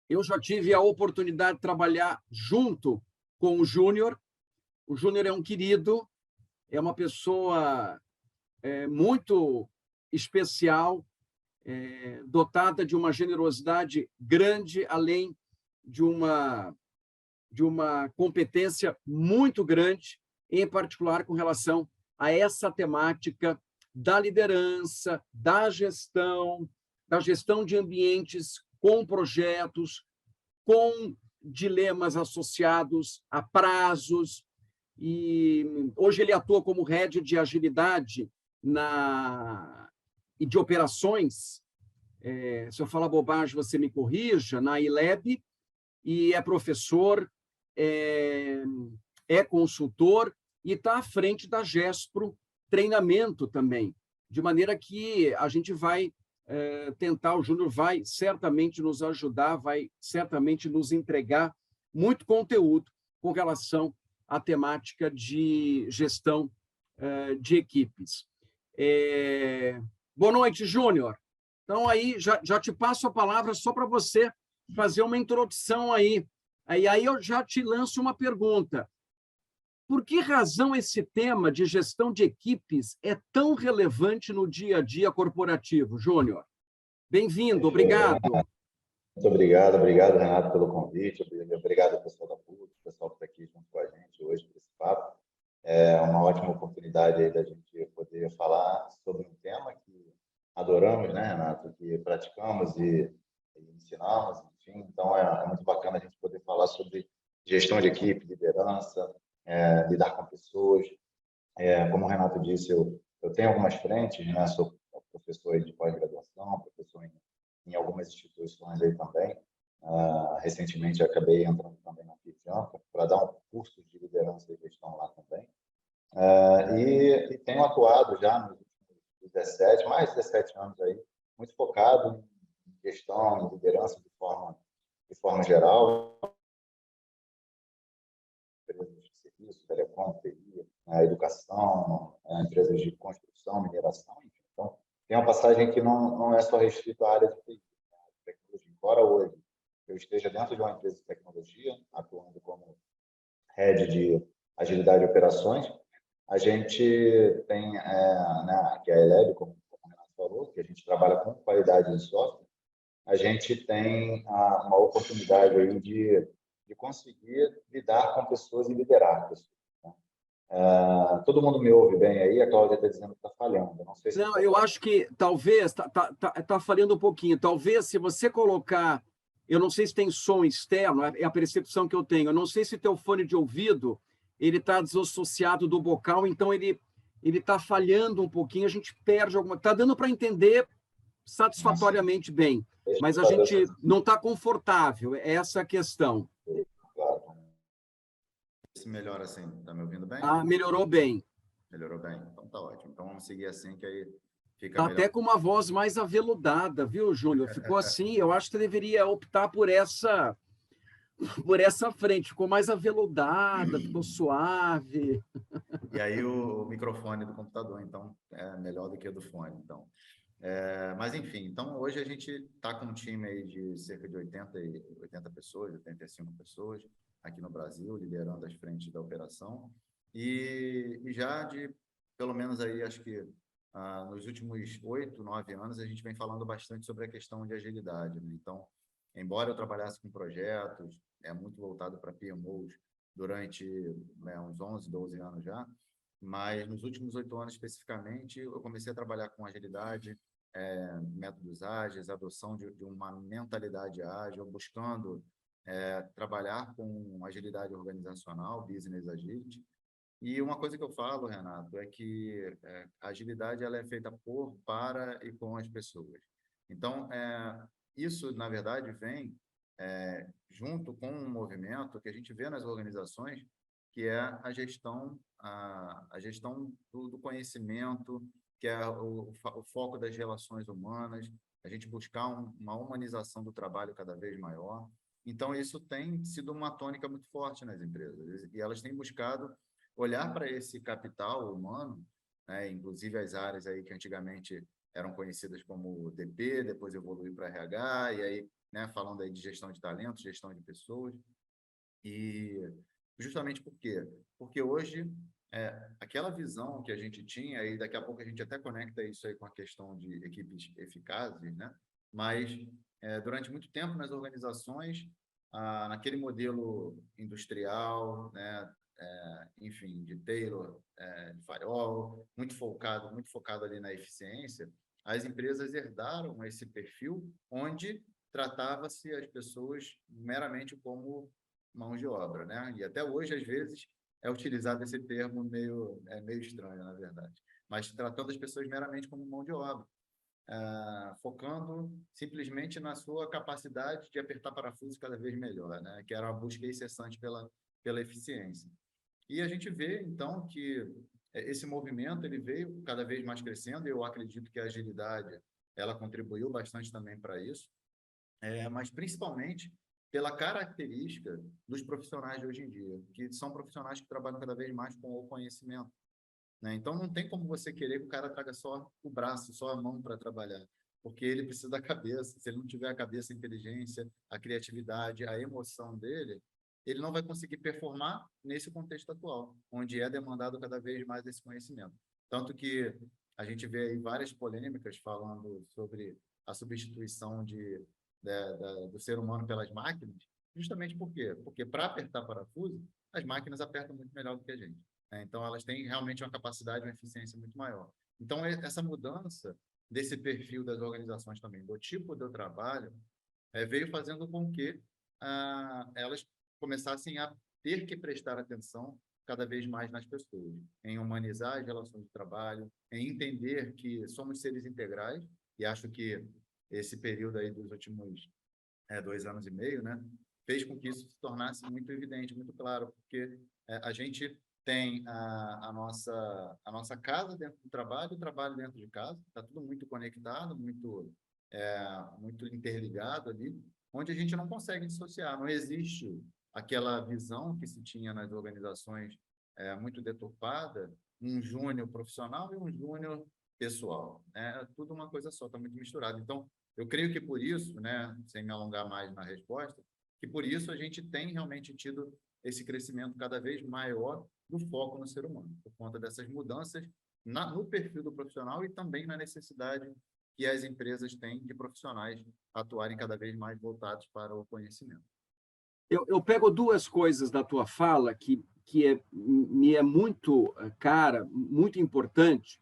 Eu já tive a oportunidade de trabalhar junto com o Júnior. O Júnior é um querido, é uma pessoa muito especial, dotada de uma generosidade grande, além de uma competência muito grande, em particular com relação a essa temática da liderança, da gestão de ambientes com projetos, com dilemas associados a prazos. E hoje ele atua como head de agilidade e de operações. Se eu falar bobagem, você me corrija, na ILEB, e é professor, é consultor e está à frente da GESPRO treinamento também, de maneira que a gente vai tentar, o Júnior vai certamente nos ajudar, vai certamente nos entregar muito conteúdo com relação à temática de gestão de equipes. Boa noite, Júnior. Então, aí, já te passo a palavra só para você fazer uma introdução aí. Aí eu já te lanço uma pergunta. Por que razão esse tema de gestão de equipes é tão relevante no dia a dia corporativo, Júnior? Bem-vindo, obrigado. Muito obrigado, Renato, pelo convite. Obrigado ao pessoal da PUC, o pessoal que está aqui junto com a gente hoje para esse papo. É uma ótima oportunidade aí da gente poder falar sobre um tema que adoramos, né, Renato? Que praticamos e ensinamos, enfim. Então, é muito bacana a gente poder falar sobre gestão de equipe, liderança, lidar com pessoas. Como o Renato disse, eu tenho algumas frentes, né? Sou professor de pós-graduação, professor em algumas instituições aí também. Recentemente, acabei entrando também na FIFJAMPA para dar um curso de liderança e gestão lá também. E tenho atuado já nos últimos mais de 17 anos aí, muito focado em gestão, em liderança de forma geral, empresas de serviço, telecom, TI, educação, empresas de construção, mineração, enfim. Então, tem uma passagem que não é só restrita à área de TI, né, de tecnologia. Embora hoje eu esteja dentro de uma empresa de tecnologia, atuando como head de agilidade e operações, a gente tem, né, que é a ELEB, como o Renato falou, que a gente trabalha com qualidade de software, a gente tem uma oportunidade aí de conseguir lidar com pessoas e liderar pessoas. Né? Todo mundo me ouve bem aí, a Cláudia está dizendo que está falhando. Não sei se não, eu acho que talvez está falhando um pouquinho. Talvez se você colocar, eu não sei se tem som externo, é a percepção que eu tenho. Eu não sei se teu fone de ouvido ele está desassociado do bocal, então ele está falhando um pouquinho. A gente perde alguma. Está dando para entender satisfatoriamente bem, mas a gente não está confortável. É essa a questão. Claro. Se melhora assim, está me ouvindo bem? Melhorou bem. Melhorou bem? Então tá ótimo. Então vamos seguir assim, que aí fica tá melhor. Até com uma voz mais aveludada, viu, Júnior? Ficou assim, eu acho que você deveria optar por essa frente. Ficou mais aveludada, ficou suave. E aí o microfone do computador, então, é melhor do que o do fone, então. Mas, enfim, então, hoje a gente está com um time aí de cerca de 80 pessoas, 85 pessoas, aqui no Brasil, liderando as frentes da operação. E já pelo menos aí, acho que nos últimos 8, 9 anos, a gente vem falando bastante sobre a questão de agilidade, né? Então, embora eu trabalhasse com projetos, muito voltado para PMOs durante uns 11, 12 anos já, mas nos últimos 8 anos especificamente, eu comecei a trabalhar com agilidade, métodos ágeis, adoção de uma mentalidade ágil, buscando trabalhar com agilidade organizacional, business agility. E uma coisa que eu falo, Renato, é que a agilidade ela é feita por, para e com as pessoas. Então, isso, na verdade, vem junto com um movimento que a gente vê nas organizações, que é a gestão do conhecimento, que é o foco das relações humanas, a gente buscar uma humanização do trabalho cada vez maior. Então, isso tem sido uma tônica muito forte nas empresas, e elas têm buscado olhar para esse capital humano né? Inclusive as áreas aí que antigamente eram conhecidas como DP, depois evoluiu para RH, e aí, né, falando aí de gestão de talentos, gestão de pessoas. E justamente por quê? Porque hoje, aquela visão que a gente tinha, e daqui a pouco a gente até conecta isso aí com a questão de equipes eficazes, né? Mas durante muito tempo nas organizações, naquele modelo industrial, né? Enfim, de Taylor, de Fayol, muito focado ali na eficiência, as empresas herdaram esse perfil onde tratava-se as pessoas meramente como mão de obra, né? E até hoje, às vezes, é utilizado esse termo meio estranho, na verdade. Mas tratando as pessoas meramente como mão de obra, focando simplesmente na sua capacidade de apertar parafusos cada vez melhor, né? Que era uma busca incessante pela eficiência. E a gente vê, então, que esse movimento ele veio cada vez mais crescendo, e eu acredito que a agilidade ela contribuiu bastante também para isso, mas principalmente pela característica dos profissionais de hoje em dia, que são profissionais que trabalham cada vez mais com o conhecimento, né? Então, não tem como você querer que o cara traga só o braço, só a mão para trabalhar, porque ele precisa da cabeça. Se ele não tiver a cabeça, a inteligência, a criatividade, a emoção dele, ele não vai conseguir performar nesse contexto atual, onde é demandado cada vez mais esse conhecimento. Tanto que a gente vê aí várias polêmicas falando sobre a substituição do ser humano pelas máquinas, justamente por quê? Porque para apertar parafuso, as máquinas apertam muito melhor do que a gente, né? Então, elas têm realmente uma capacidade, uma eficiência muito maior. Então, essa mudança desse perfil das organizações também, do tipo de trabalho, veio fazendo com que elas começassem a ter que prestar atenção cada vez mais nas pessoas, em humanizar as relações de trabalho, em entender que somos seres integrais, e acho que esse período aí dos últimos 2 anos e meio, né, fez com que isso se tornasse muito evidente, muito claro, porque a gente tem a nossa casa dentro do trabalho, o trabalho dentro de casa, está tudo muito conectado, muito interligado ali, onde a gente não consegue dissociar, não existe aquela visão que se tinha nas organizações muito deturpada, um júnior profissional e um júnior pessoal, né? É tudo uma coisa só, está muito misturado. Então, eu creio que por isso, né, sem me alongar mais na resposta, que por isso a gente tem realmente tido esse crescimento cada vez maior do foco no ser humano, por conta dessas mudanças no perfil do profissional e também na necessidade que as empresas têm de profissionais atuarem cada vez mais voltados para o conhecimento. Eu pego duas coisas da tua fala me é muito cara, muito importante.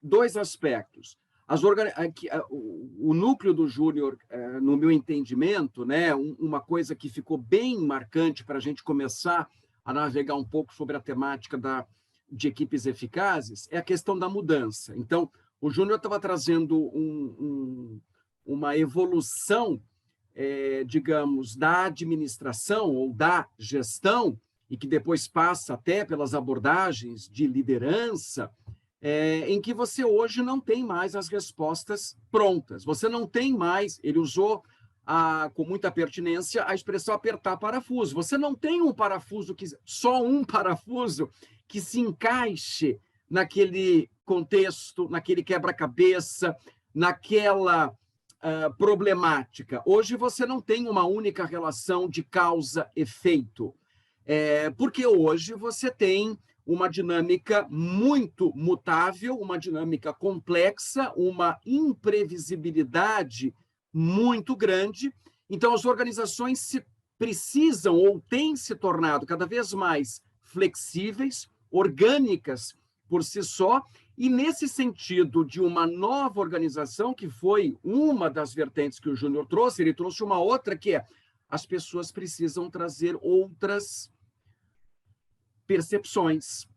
Dois aspectos. O núcleo do Júnior, no meu entendimento, né, uma coisa que ficou bem marcante para a gente começar a navegar um pouco sobre a temática de equipes eficazes, é a questão da mudança. Então, o Júnior estava trazendo uma evolução, digamos, da administração ou da gestão, e que depois passa até pelas abordagens de liderança, em que você hoje não tem mais as respostas prontas. Você não tem mais, ele usou com muita pertinência a expressão apertar parafuso. Você não tem só um parafuso que se encaixe naquele contexto, naquele quebra-cabeça, naquela problemática. Hoje você não tem uma única relação de causa-efeito, porque hoje você tem uma dinâmica muito mutável, uma dinâmica complexa, uma imprevisibilidade muito grande. Então, as organizações precisam ou têm se tornado cada vez mais flexíveis, orgânicas por si só, e nesse sentido de uma nova organização, que foi uma das vertentes que o Júnior trouxe, ele trouxe uma outra, que é as pessoas precisam trazer outras percepções,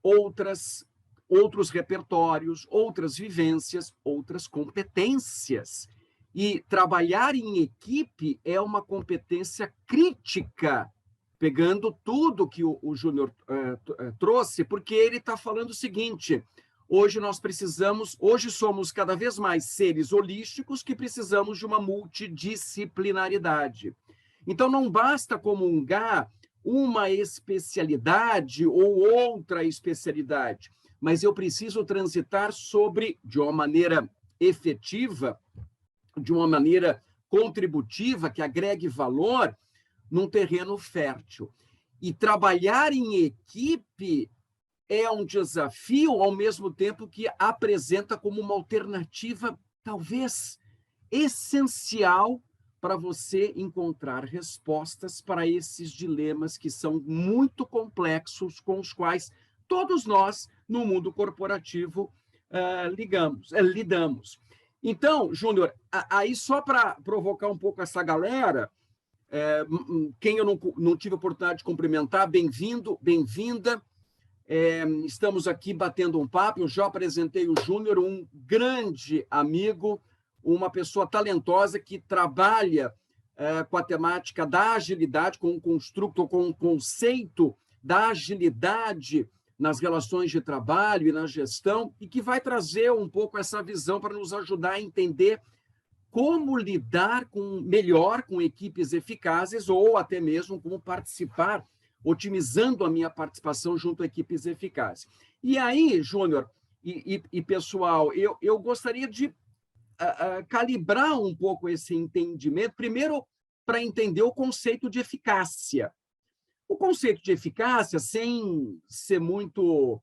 outros repertórios, outras vivências, outras competências. E trabalhar em equipe é uma competência crítica, pegando tudo que o Júnior trouxe, porque ele está falando o seguinte: hoje somos cada vez mais seres holísticos que precisamos de uma multidisciplinaridade. Então, não basta comungar uma especialidade ou outra especialidade. mas eu preciso transitar sobre, de uma maneira efetiva, de uma maneira contributiva, que agregue valor, num terreno fértil. E trabalhar em equipe é um desafio, ao mesmo tempo que apresenta como uma alternativa, talvez, essencial para você encontrar respostas para esses dilemas que são muito complexos, com os quais todos nós, no mundo corporativo, lidamos. Então, Júnior, aí só para provocar um pouco essa galera, quem eu não tive a oportunidade de cumprimentar, bem-vindo, bem-vinda. Estamos aqui batendo um papo. Eu já apresentei o Júnior, um grande amigo, uma pessoa talentosa que trabalha com a temática da agilidade, com o construto, com o conceito da agilidade nas relações de trabalho e na gestão, e que vai trazer um pouco essa visão para nos ajudar a entender como lidar melhor com equipes eficazes, ou até mesmo como participar, otimizando a minha participação junto a equipes eficazes. E aí, Júnior e pessoal, eu gostaria de calibrar um pouco esse entendimento, primeiro para entender o conceito de eficácia. O conceito de eficácia, sem ser muito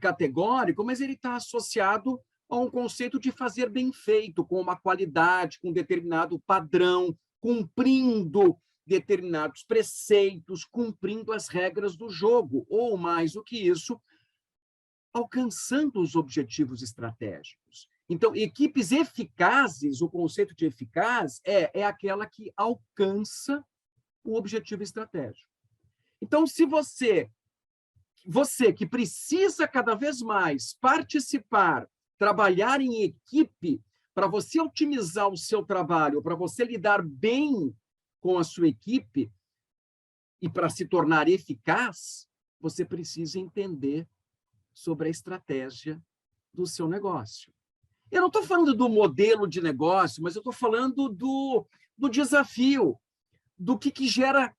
categórico, mas ele está associado a um conceito de fazer bem feito, com uma qualidade, com um determinado padrão, cumprindo determinados preceitos, cumprindo as regras do jogo, ou mais do que isso, alcançando os objetivos estratégicos. Então, equipes eficazes, o conceito de eficaz é aquela que alcança o objetivo estratégico. Então, se você que precisa cada vez mais participar, trabalhar em equipe, para você otimizar o seu trabalho, para você lidar bem com a sua equipe e para se tornar eficaz, você precisa entender sobre a estratégia do seu negócio. Eu não estou falando do modelo de negócio, mas eu estou falando do desafio, do que gera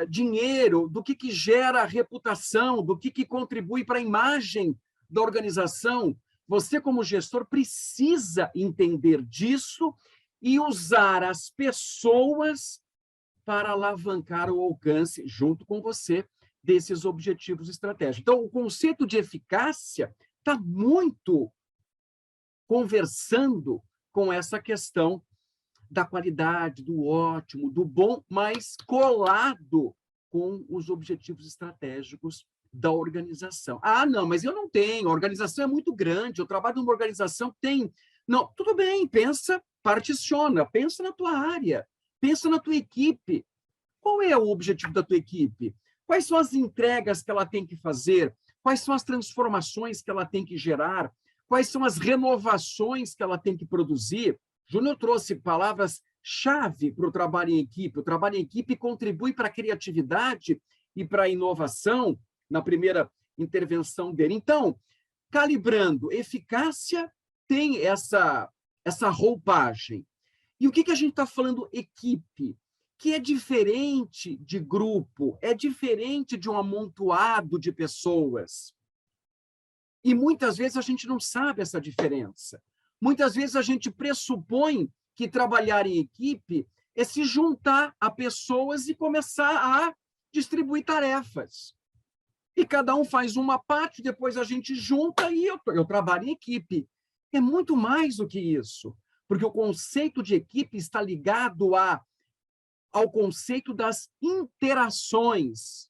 dinheiro, do que gera reputação, do que contribui para a imagem da organização. Você, como gestor, precisa entender disso e usar as pessoas para alavancar o alcance, junto com você, desses objetivos estratégicos. Então, o conceito de eficácia está muito conversando com essa questão da qualidade, do ótimo, do bom, mas colado com os objetivos estratégicos da organização. Ah, não, mas eu não tenho, a organização é muito grande, eu trabalho numa organização que tem... Não, tudo bem, pensa, particiona, pensa na tua área, pensa na tua equipe. Qual é o objetivo da tua equipe? Quais são as entregas que ela tem que fazer? Quais são as transformações que ela tem que gerar? Quais são as renovações que ela tem que produzir? Júnior trouxe palavras-chave para o trabalho em equipe. O trabalho em equipe contribui para a criatividade e para a inovação na primeira intervenção dele. Então, calibrando, eficácia tem essa roupagem. E o que a gente está falando equipe? Que é diferente de grupo, é diferente de um amontoado de pessoas. E muitas vezes a gente não sabe essa diferença. Muitas vezes a gente pressupõe que trabalhar em equipe é se juntar a pessoas e começar a distribuir tarefas. E cada um faz uma parte, depois a gente junta e eu trabalho em equipe. É muito mais do que isso, porque o conceito de equipe está ligado ao conceito das interações.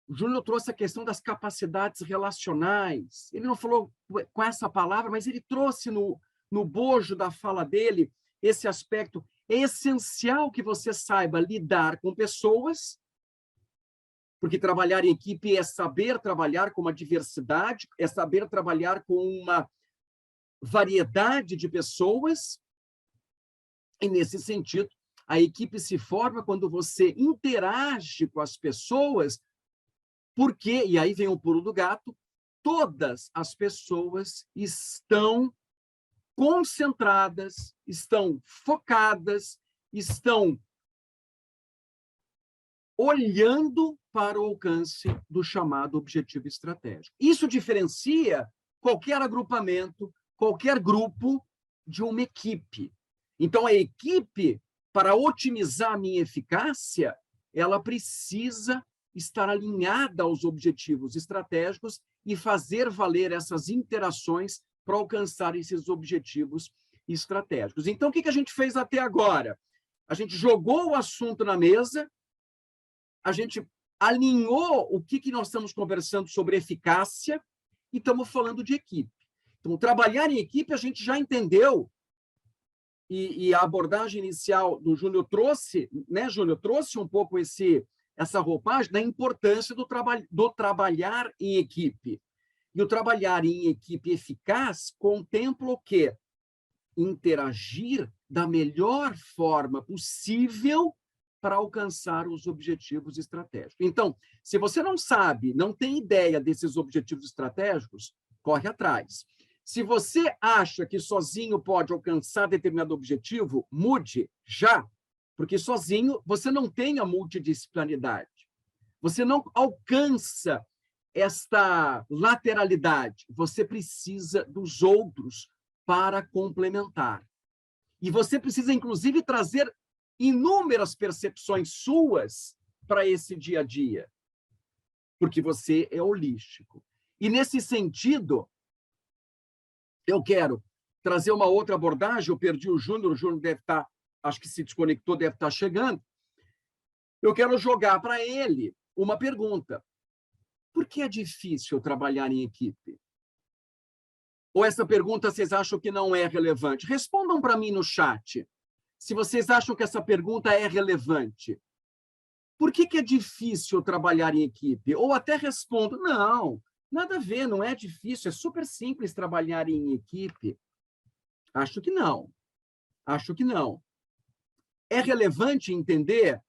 O Júnior trouxe a questão das capacidades relacionais. Ele não falou com essa palavra, mas ele trouxe no bojo da fala dele esse aspecto. É essencial que você saiba lidar com pessoas, porque trabalhar em equipe é saber trabalhar com uma diversidade, é saber trabalhar com uma variedade de pessoas. E, nesse sentido, a equipe se forma quando você interage com as pessoas, porque, e aí vem o pulo do gato, todas as pessoas estão concentradas, estão focadas, estão olhando para o alcance do chamado objetivo estratégico. Isso diferencia qualquer agrupamento, qualquer grupo de uma equipe. Então, a equipe, para otimizar a minha eficácia, ela precisa estar alinhada aos objetivos estratégicos e fazer valer essas interações para alcançar esses objetivos estratégicos. Então, o que a gente fez até agora? A gente jogou o assunto na mesa, a gente alinhou o que nós estamos conversando sobre eficácia e estamos falando de equipe. Então, trabalhar em equipe, a gente já entendeu, e a abordagem inicial do Júnior trouxe, né, Júnior, trouxe um pouco essa roupagem da importância do trabalhar em equipe. E o trabalhar em equipe eficaz contempla o quê? Interagir da melhor forma possível para alcançar os objetivos estratégicos. Então, se você não sabe, não tem ideia desses objetivos estratégicos, corre atrás. Se você acha que sozinho pode alcançar determinado objetivo, mude já, porque sozinho você não tem a multidisciplinaridade. Você não alcança esta lateralidade. Você precisa dos outros para complementar. E você precisa, inclusive, trazer inúmeras percepções suas para esse dia a dia, porque você é holístico. E, nesse sentido, eu quero trazer uma outra abordagem. Eu perdi o Júnior deve estar, acho que se desconectou, deve estar chegando. Eu quero jogar para ele uma pergunta. Por que é difícil trabalhar em equipe? Ou essa pergunta vocês acham que não é relevante? Respondam para mim no chat, se vocês acham que essa pergunta é relevante. Por que é difícil trabalhar em equipe? Ou até respondo, não, nada a ver, não é difícil, é super simples trabalhar em equipe. Acho que não. Acho que não. É relevante entender?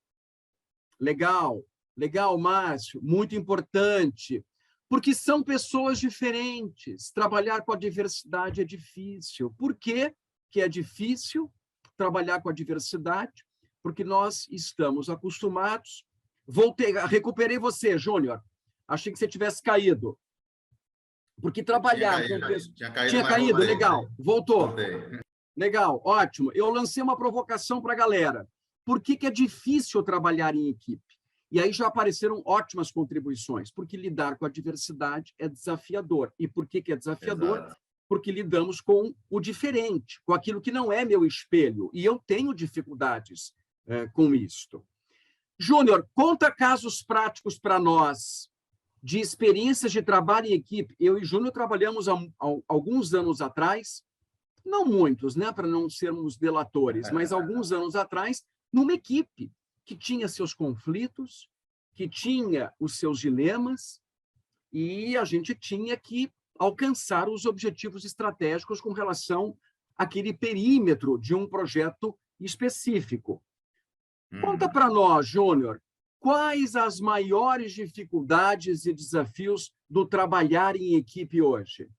Legal, legal, Márcio, muito importante. Porque são pessoas diferentes. Trabalhar com a diversidade é difícil. Por que é difícil trabalhar com a diversidade? Porque nós estamos acostumados... Recuperei você, Júnior. Achei que você tivesse caído. Porque trabalhar com pessoas... Tinha caído, legal. Voltou. Voltei. Legal, ótimo. Eu lancei uma provocação para a galera. Por que é difícil trabalhar em equipe? E aí já apareceram ótimas contribuições, porque lidar com a diversidade é desafiador. E por que é desafiador? Exato. Porque lidamos com o diferente, com aquilo que não é meu espelho. E eu tenho dificuldades com isto. Júnior, conta casos práticos para nós de experiências de trabalho em equipe. Eu e Júnior trabalhamos há alguns anos atrás, não muitos, né, para não sermos delatores, mas alguns anos atrás, numa equipe que tinha seus conflitos, que tinha os seus dilemas, e a gente tinha que alcançar os objetivos estratégicos com relação àquele perímetro de um projeto específico. Conta para nós, Júnior, quais as maiores dificuldades e desafios do trabalhar em equipe hoje?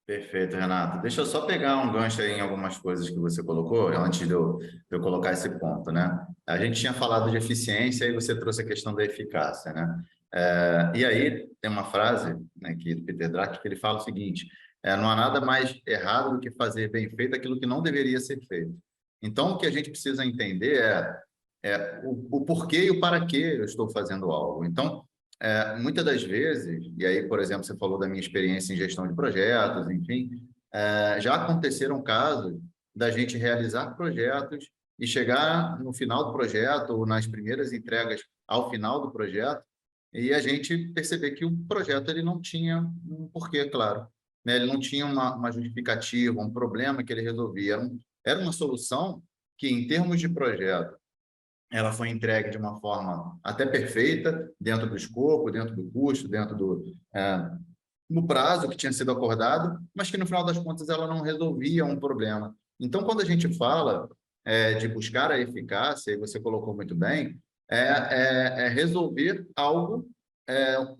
Perfeito, Renato. Deixa eu só pegar um gancho aí em algumas coisas que você colocou, antes de eu colocar esse ponto, né? A gente tinha falado de eficiência e você trouxe a questão da eficácia, né? E aí tem uma frase, né, aqui do Peter Drucker, que ele fala o seguinte: não há nada mais errado do que fazer bem feito aquilo que não deveria ser feito. Então, o que a gente precisa entender é o porquê e o para que eu estou fazendo algo. Então, muitas das vezes, e aí, por exemplo, você falou da minha experiência em gestão de projetos, enfim, já aconteceram casos da gente realizar projetos e chegar no final do projeto ou nas primeiras entregas ao final do projeto e a gente perceber que o projeto ele não tinha um porquê, claro, né? Ele não tinha uma justificativa, um problema que ele resolvia. Era uma solução que, em termos de projeto, ela foi entregue de uma forma até perfeita, dentro do escopo, dentro do custo, dentro no prazo que tinha sido acordado, mas que, no final das contas, ela não resolvia um problema. Então, quando a gente fala de buscar a eficácia, e você colocou muito bem, é resolver algo,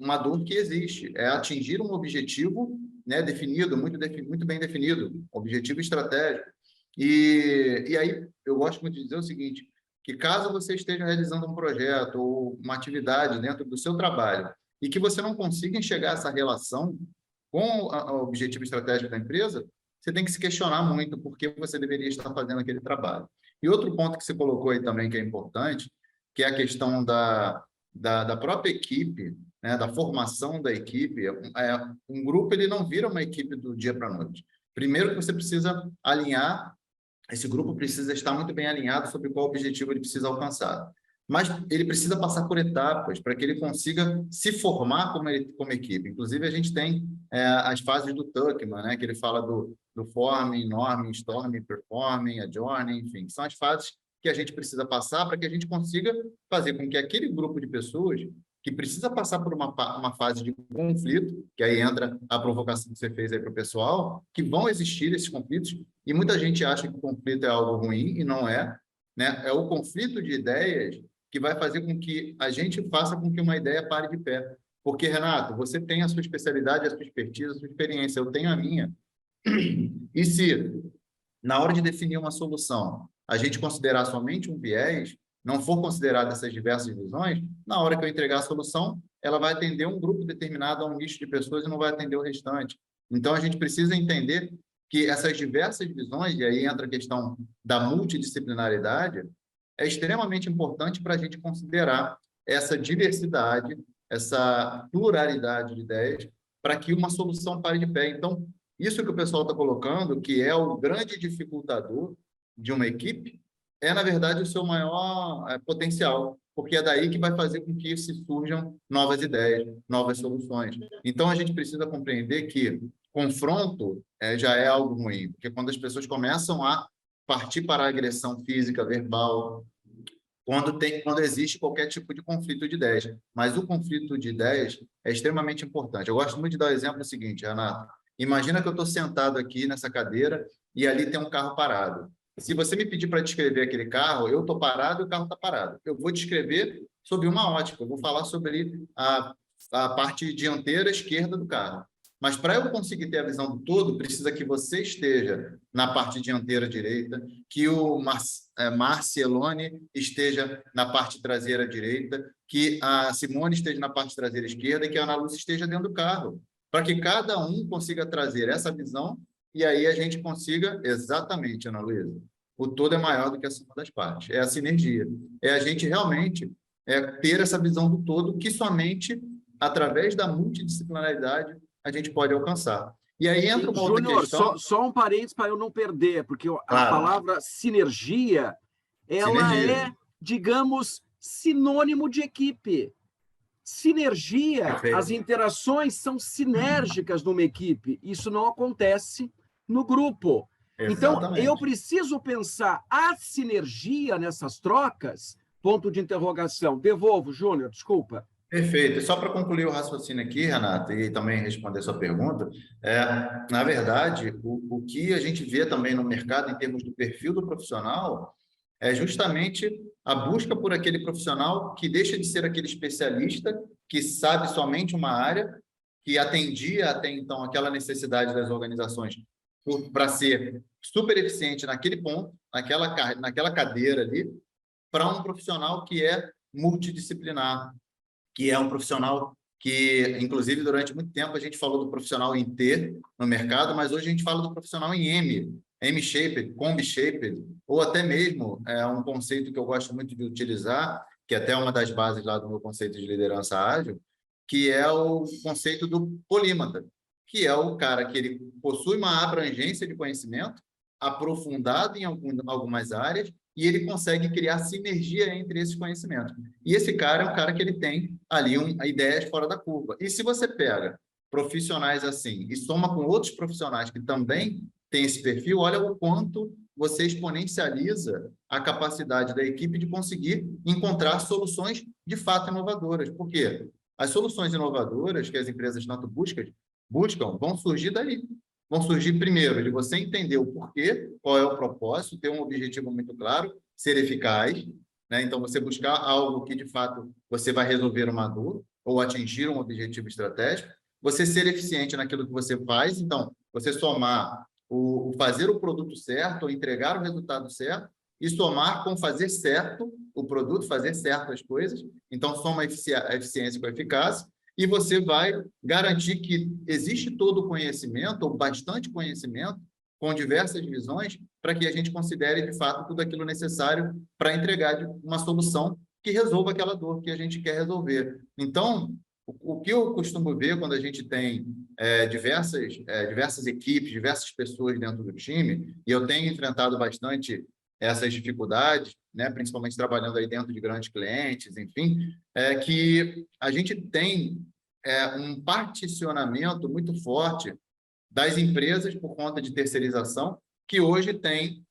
uma dor que existe, é atingir um objetivo, né, definido, muito bem definido, objetivo estratégico. E aí, eu gosto muito de dizer o seguinte, que caso você esteja realizando um projeto ou uma atividade dentro do seu trabalho e que você não consiga enxergar essa relação com o objetivo estratégico da empresa, você tem que se questionar muito por que você deveria estar fazendo aquele trabalho. E outro ponto que você colocou aí também que é importante, que é a questão da própria equipe, né, da formação da equipe. Um grupo ele não vira uma equipe do dia para a noite. Primeiro que você precisa alinhar, esse grupo precisa estar muito bem alinhado sobre qual objetivo ele precisa alcançar. Mas ele precisa passar por etapas para que ele consiga se formar como equipe. Inclusive, a gente tem as fases do Tuckman, né, que ele fala do forming, norming, storming, performing, adjourning, enfim. São as fases que a gente precisa passar para que a gente consiga fazer com que aquele grupo de pessoas que precisa passar por uma fase de conflito, que aí entra a provocação que você fez aí para o pessoal, que vão existir esses conflitos, e muita gente acha que o conflito é algo ruim, e não é, né? É o conflito de ideias que vai fazer com que a gente faça com que uma ideia pare de pé. Porque, Renato, você tem a sua especialidade, a sua expertise, a sua experiência, eu tenho a minha. E se, na hora de definir uma solução, a gente considerar somente um viés, não for considerado essas diversas visões, na hora que eu entregar a solução, ela vai atender um grupo determinado a um nicho de pessoas e não vai atender o restante. Então, a gente precisa entender que essas diversas visões, e aí entra a questão da multidisciplinaridade, é extremamente importante para a gente considerar essa diversidade, essa pluralidade de ideias, para que uma solução pare de pé. Então, isso que o pessoal está colocando, que é o grande dificultador de uma equipe, é, na verdade, o seu maior potencial, porque é daí que vai fazer com que se surjam novas ideias, novas soluções. Então, a gente precisa compreender que confronto já é algo ruim, porque quando as pessoas começam a partir para a agressão física, verbal, quando existe qualquer tipo de conflito de ideias. Mas o conflito de ideias é extremamente importante. Eu gosto muito de dar o exemplo seguinte, Renato. Imagina que eu estou sentado aqui nessa cadeira e ali tem um carro parado. Se você me pedir para descrever aquele carro, eu estou parado e o carro está parado. Eu vou descrever sob uma ótica, eu vou falar sobre a parte dianteira esquerda do carro. Mas para eu conseguir ter a visão do todo, precisa que você esteja na parte dianteira direita, que o Marcielone esteja na parte traseira direita, que a Simone esteja na parte traseira esquerda e que a Ana Lúcia esteja dentro do carro, para que cada um consiga trazer essa visão e aí a gente consiga, exatamente, Ana Luísa, o todo é maior do que a soma das partes. É a sinergia. É a gente realmente ter essa visão do todo que somente através da multidisciplinaridade a gente pode alcançar. E aí entra uma outra Júnior, questão. só um parênteses para eu não perder, porque a Claro, palavra sinergia, ela sinergia. é, digamos, sinônimo de equipe. Sinergia, Perfeito. as interações são sinérgicas numa equipe. Isso não acontece no grupo. Então, Exatamente. eu preciso pensar a sinergia nessas trocas? Ponto de interrogação. Devolvo, Júnior, desculpa. Perfeito. E só para concluir o raciocínio aqui, Renato, e também responder a sua pergunta, na verdade, o que a gente vê também no mercado em termos do perfil do profissional é justamente a busca por aquele profissional que deixa de ser aquele especialista que sabe somente uma área, que atendia até então aquela necessidade das organizações para ser super eficiente naquele ponto, naquela cadeira ali, para um profissional que é multidisciplinar, que é um profissional que, inclusive, durante muito tempo a gente falou do profissional em T no mercado, mas hoje a gente fala do profissional em M, M-shaped, combi-shaped, ou até mesmo um conceito que eu gosto muito de utilizar, que é até uma das bases lá do meu conceito de liderança ágil, que é o conceito do polímata, que é o cara que ele possui uma abrangência de conhecimento aprofundado em algumas áreas e ele consegue criar sinergia entre esses conhecimentos. E esse cara é um cara que ele tem ali ideias fora da curva. E se você pega profissionais assim e soma com outros profissionais que também têm esse perfil, olha o quanto você exponencializa a capacidade da equipe de conseguir encontrar soluções de fato inovadoras. Por quê? As soluções inovadoras que as empresas tanto buscam vão surgir daí. Vão surgir primeiro de você entender o porquê, qual é o propósito, ter um objetivo muito claro, ser eficaz, né? Então, você buscar algo que, de fato, você vai resolver uma dor ou atingir um objetivo estratégico, você ser eficiente naquilo que você faz, então, você somar o fazer o produto certo, ou entregar o resultado certo, e somar com fazer certo o produto, fazer certo as coisas. Então, soma a eficiência com a eficácia, e você vai garantir que existe todo o conhecimento, ou bastante conhecimento, com diversas visões, para que a gente considere, de fato, tudo aquilo necessário para entregar uma solução que resolva aquela dor que a gente quer resolver. Então, o que eu costumo ver quando a gente tem diversas equipes, diversas pessoas dentro do time, e eu tenho enfrentado bastante essas dificuldades, né, principalmente trabalhando aí dentro de grandes clientes, enfim, é que a gente tem um particionamento muito forte das empresas por conta de terceirização, que hoje tem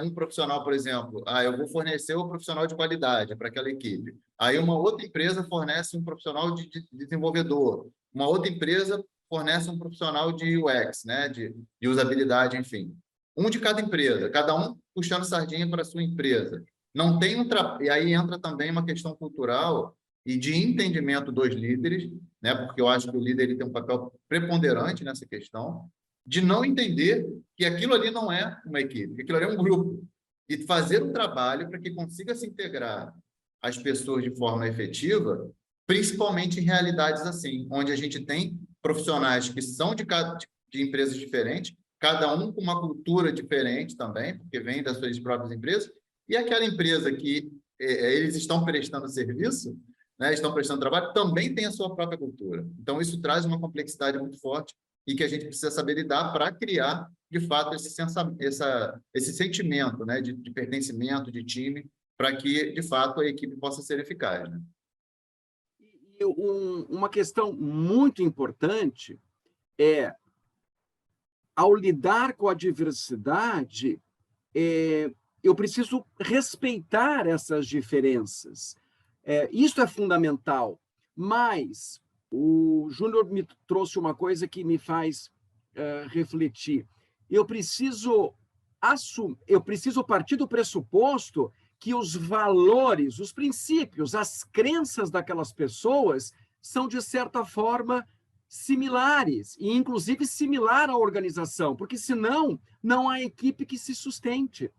um profissional, por exemplo, eu vou fornecer o profissional de qualidade para aquela equipe. Aí uma outra empresa fornece um profissional de desenvolvedor, uma outra empresa fornece um profissional de UX, né, de usabilidade, enfim. Um de cada empresa, cada um puxando sardinha para a sua empresa. Não tem E aí entra também uma questão cultural e de entendimento dos líderes, né, porque eu acho que o líder ele tem um papel preponderante nessa questão, de não entender que aquilo ali não é uma equipe, que aquilo ali é um grupo, e fazer um trabalho para que consiga se integrar as pessoas de forma efetiva, principalmente em realidades assim, onde a gente tem profissionais que são de empresas diferentes, cada um com uma cultura diferente também, porque vem das suas próprias empresas, e aquela empresa que eles estão prestando serviço, né, estão prestando trabalho, também tem a sua própria cultura. Então, isso traz uma complexidade muito forte e que a gente precisa saber lidar para criar, de fato, esse sentimento, né, de pertencimento, de time, para que, de fato, a equipe possa ser eficaz. Né? E uma questão muito importante é, ao lidar com a diversidade, eu preciso respeitar essas diferenças. Isso é fundamental, mas o Júnior me trouxe uma coisa que me faz refletir. Eu preciso partir do pressuposto que os valores, os princípios, as crenças daquelas pessoas são, de certa forma, similares, e inclusive similar à organização, porque senão não há equipe que se sustente.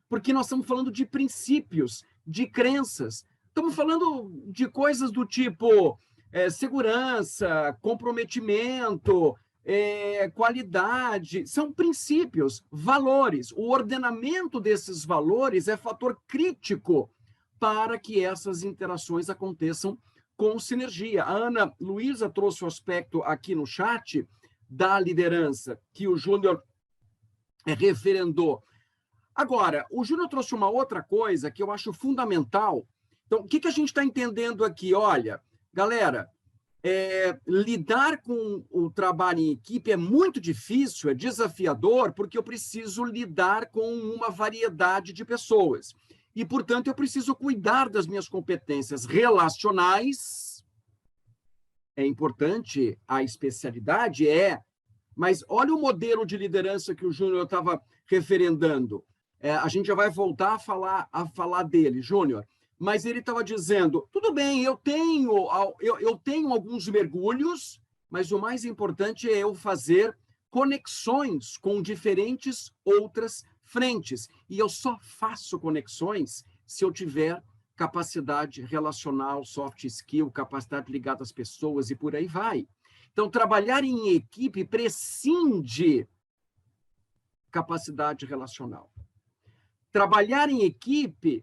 Porque nós estamos falando de princípios, de crenças. Estamos falando de coisas do tipo segurança, comprometimento, qualidade. São princípios, valores. O ordenamento desses valores é fator crítico para que essas interações aconteçam com sinergia. A Ana Luísa trouxe o aspecto aqui no chat da liderança, que o Júnior referendou. Agora, o Júnior trouxe uma outra coisa que eu acho fundamental. Então, o que a gente está entendendo aqui? Olha, galera, lidar com o trabalho em equipe é muito difícil, é desafiador, porque eu preciso lidar com uma variedade de pessoas. E, portanto, eu preciso cuidar das minhas competências relacionais. É importante a especialidade, mas olha o modelo de liderança que o Júnior estava referendando. A gente já vai voltar a falar dele, Júnior. Mas ele estava dizendo, tudo bem, eu tenho alguns mergulhos, mas o mais importante é eu fazer conexões com diferentes outras frentes. E eu só faço conexões se eu tiver capacidade relacional, soft skill, capacidade ligada às pessoas e por aí vai. Então, trabalhar em equipe prescinde capacidade relacional. Trabalhar em equipe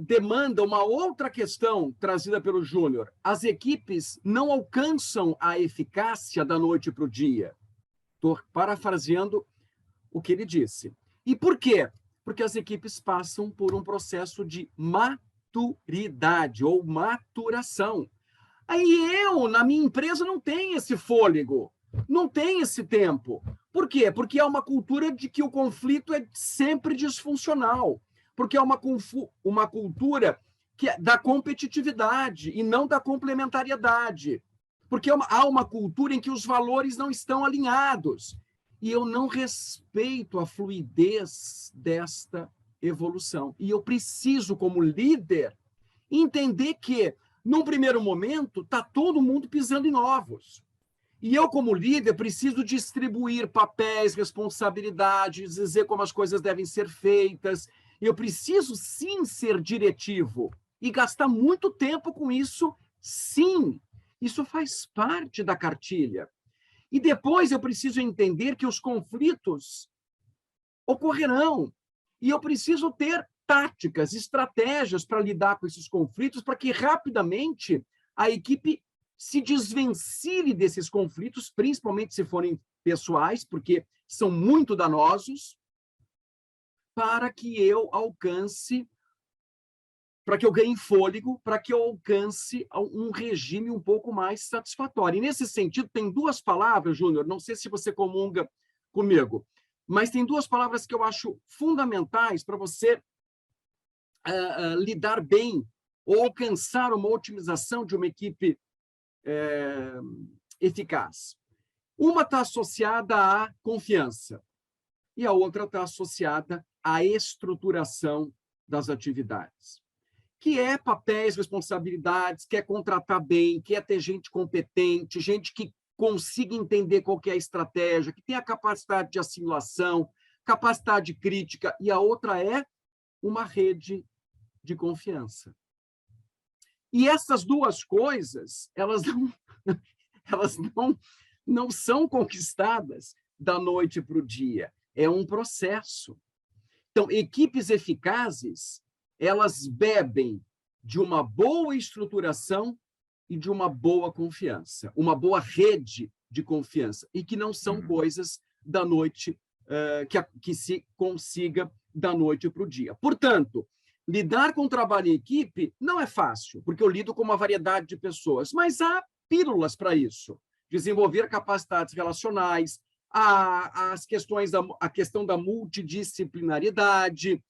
demanda uma outra questão trazida pelo Júnior. As equipes não alcançam a eficácia da noite para o dia. Estou parafraseando o que ele disse. E por quê? Porque as equipes passam por um processo de maturidade ou maturação. Aí na minha empresa, não tenho esse fôlego, não tenho esse tempo. Por quê? Porque é uma cultura de que o conflito é sempre disfuncional. Porque é uma cultura que é da competitividade e não da complementariedade. Porque há uma cultura em que os valores não estão alinhados. E eu não respeito a fluidez desta evolução. E eu preciso, como líder, entender que, num primeiro momento, está todo mundo pisando em ovos. E eu, como líder, preciso distribuir papéis, responsabilidades, dizer como as coisas devem ser feitas. Eu preciso, sim, ser diretivo e gastar muito tempo com isso, sim. Isso faz parte da cartilha. E depois eu preciso entender que os conflitos ocorrerão. E eu preciso ter táticas, estratégias para lidar com esses conflitos, para que rapidamente a equipe se desvencilhe desses conflitos, principalmente se forem pessoais, porque são muito danosos, para que eu alcance, para que eu ganhe fôlego, para que eu alcance um regime um pouco mais satisfatório. E, nesse sentido, tem duas palavras, Júnior, não sei se você comunga comigo, mas tem duas palavras que eu acho fundamentais para você lidar bem ou alcançar uma otimização de uma equipe eficaz. Uma está associada à confiança e a outra está associada à estruturação das atividades, que é papéis, responsabilidades, quer contratar bem, quer ter gente competente, gente que consiga entender qual que é a estratégia, que tenha capacidade de assimilação, capacidade crítica, e a outra é uma rede de confiança. E essas duas coisas, elas não são conquistadas da noite para o dia. É um processo. Então, equipes eficazes, elas bebem de uma boa estruturação e de uma boa confiança, uma boa rede de confiança, e que não são coisas da noite, que se consiga da noite para o dia. Portanto, lidar com o trabalho em equipe não é fácil, porque eu lido com uma variedade de pessoas, mas há pílulas para isso. Desenvolver capacidades relacionais, a questão da multidisciplinaridade,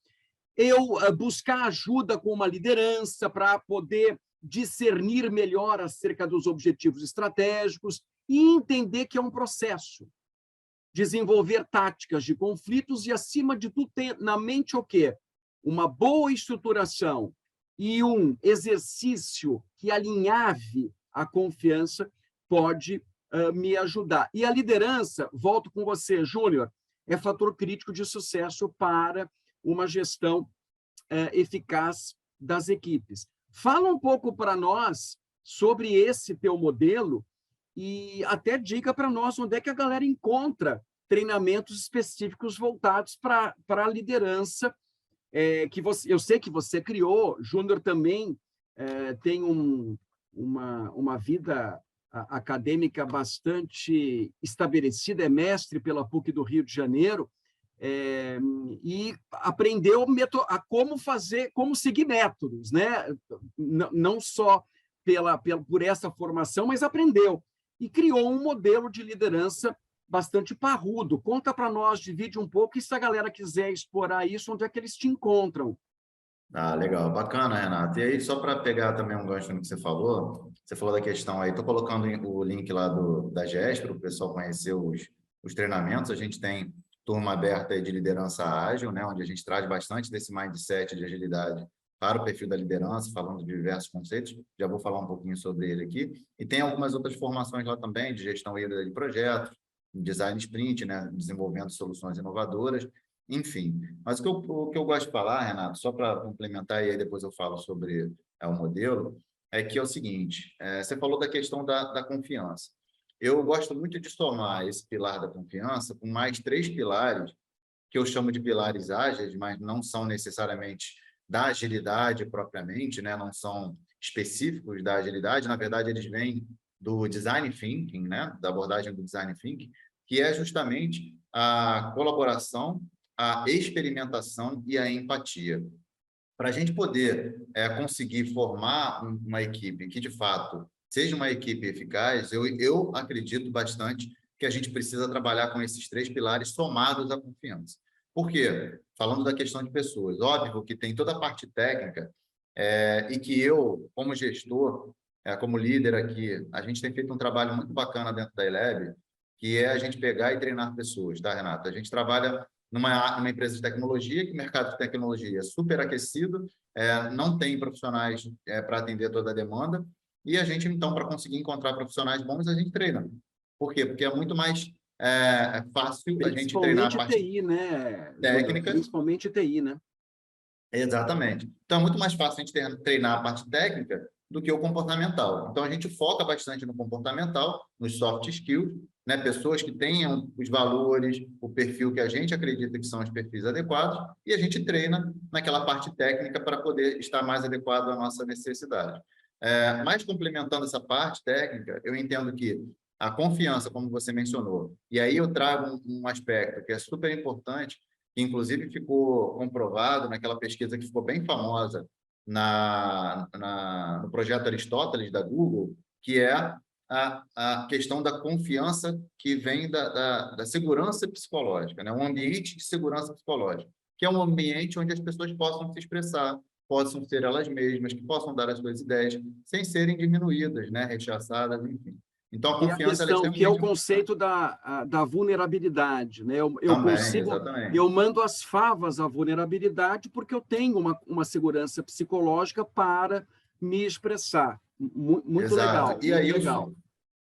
eu buscar ajuda com uma liderança para poder discernir melhor acerca dos objetivos estratégicos e entender que é um processo. Desenvolver táticas de conflitos e, acima de tudo, ter na mente o quê? Uma boa estruturação e um exercício que alinhave a confiança pode me ajudar. E a liderança, volto com você, Júnior, é fator crítico de sucesso para uma gestão eficaz das equipes. Fala um pouco para nós sobre esse teu modelo e até diga para nós onde é que a galera encontra treinamentos específicos voltados para a liderança, que eu sei que você criou. Júnior também tem uma vida acadêmica bastante estabelecida, é mestre pela PUC do Rio de Janeiro, e aprendeu a como seguir métodos, né? Não só por essa formação, mas aprendeu. E criou um modelo de liderança bastante parrudo. Conta para nós, divide um pouco, e se a galera quiser explorar isso, onde é que eles te encontram? Ah, legal, bacana, Renato. E aí, só para pegar também um gancho no que você falou da questão aí, estou colocando o link lá da GES para o pessoal conhecer os treinamentos. A gente tem turma aberta aí de liderança ágil, né, onde a gente traz bastante desse mindset de agilidade para o perfil da liderança, falando de diversos conceitos. Já vou falar um pouquinho sobre ele aqui. E tem algumas outras formações lá também, de gestão híbrida de projetos, design sprint, né, desenvolvendo soluções inovadoras. Enfim, mas o que eu gosto de falar, Renato, só para complementar, e aí depois eu falo sobre o modelo, é que é o seguinte, você falou da questão da confiança. Eu gosto muito de somar esse pilar da confiança com mais três pilares, que eu chamo de pilares ágeis, mas não são necessariamente da agilidade propriamente, né? Não são específicos da agilidade, na verdade eles vêm do design thinking, né? Da abordagem do design thinking, que é justamente a colaboração, a experimentação e a empatia. Para a gente poder conseguir formar uma equipe que, de fato, seja uma equipe eficaz, eu acredito bastante que a gente precisa trabalhar com esses três pilares somados à confiança. Por quê? Falando da questão de pessoas, óbvio que tem toda a parte técnica e que eu, como gestor, como líder aqui, a gente tem feito um trabalho muito bacana dentro da Eleb, que é a gente pegar e treinar pessoas, tá, Renata? A gente trabalha numa empresa de tecnologia, que o mercado de tecnologia é super aquecido, não tem profissionais para atender toda a demanda, e a gente, então, para conseguir encontrar profissionais bons, a gente treina. Por quê? Porque é muito mais fácil a gente treinar a parte TI, né, Júnior? técnica. Principalmente TI, né? Exatamente. Então, é muito mais fácil a gente treinar a parte técnica do que o comportamental. Então, a gente foca bastante no comportamental, nos soft skills, né? Pessoas que tenham os valores, o perfil que a gente acredita que são os perfis adequados, e a gente treina naquela parte técnica para poder estar mais adequado à nossa necessidade. Mas, complementando essa parte técnica, eu entendo que a confiança, como você mencionou, e aí eu trago um aspecto que é super importante, que inclusive ficou comprovado naquela pesquisa que ficou bem famosa no projeto Aristóteles da Google, que é a questão da confiança que vem da segurança psicológica, né? Um ambiente de segurança psicológica, que é um ambiente onde as pessoas possam se expressar, possam ser elas mesmas, que possam dar as suas ideias sem serem diminuídas, né? Rechaçadas, enfim. Então, a Que é a confiança ela é questão, que é o extremamente conceito importante. da vulnerabilidade, né? Eu Também, consigo, exatamente. eu mando as favas à vulnerabilidade porque eu tenho uma segurança psicológica para me expressar. Muito Exato. legal, muito legal.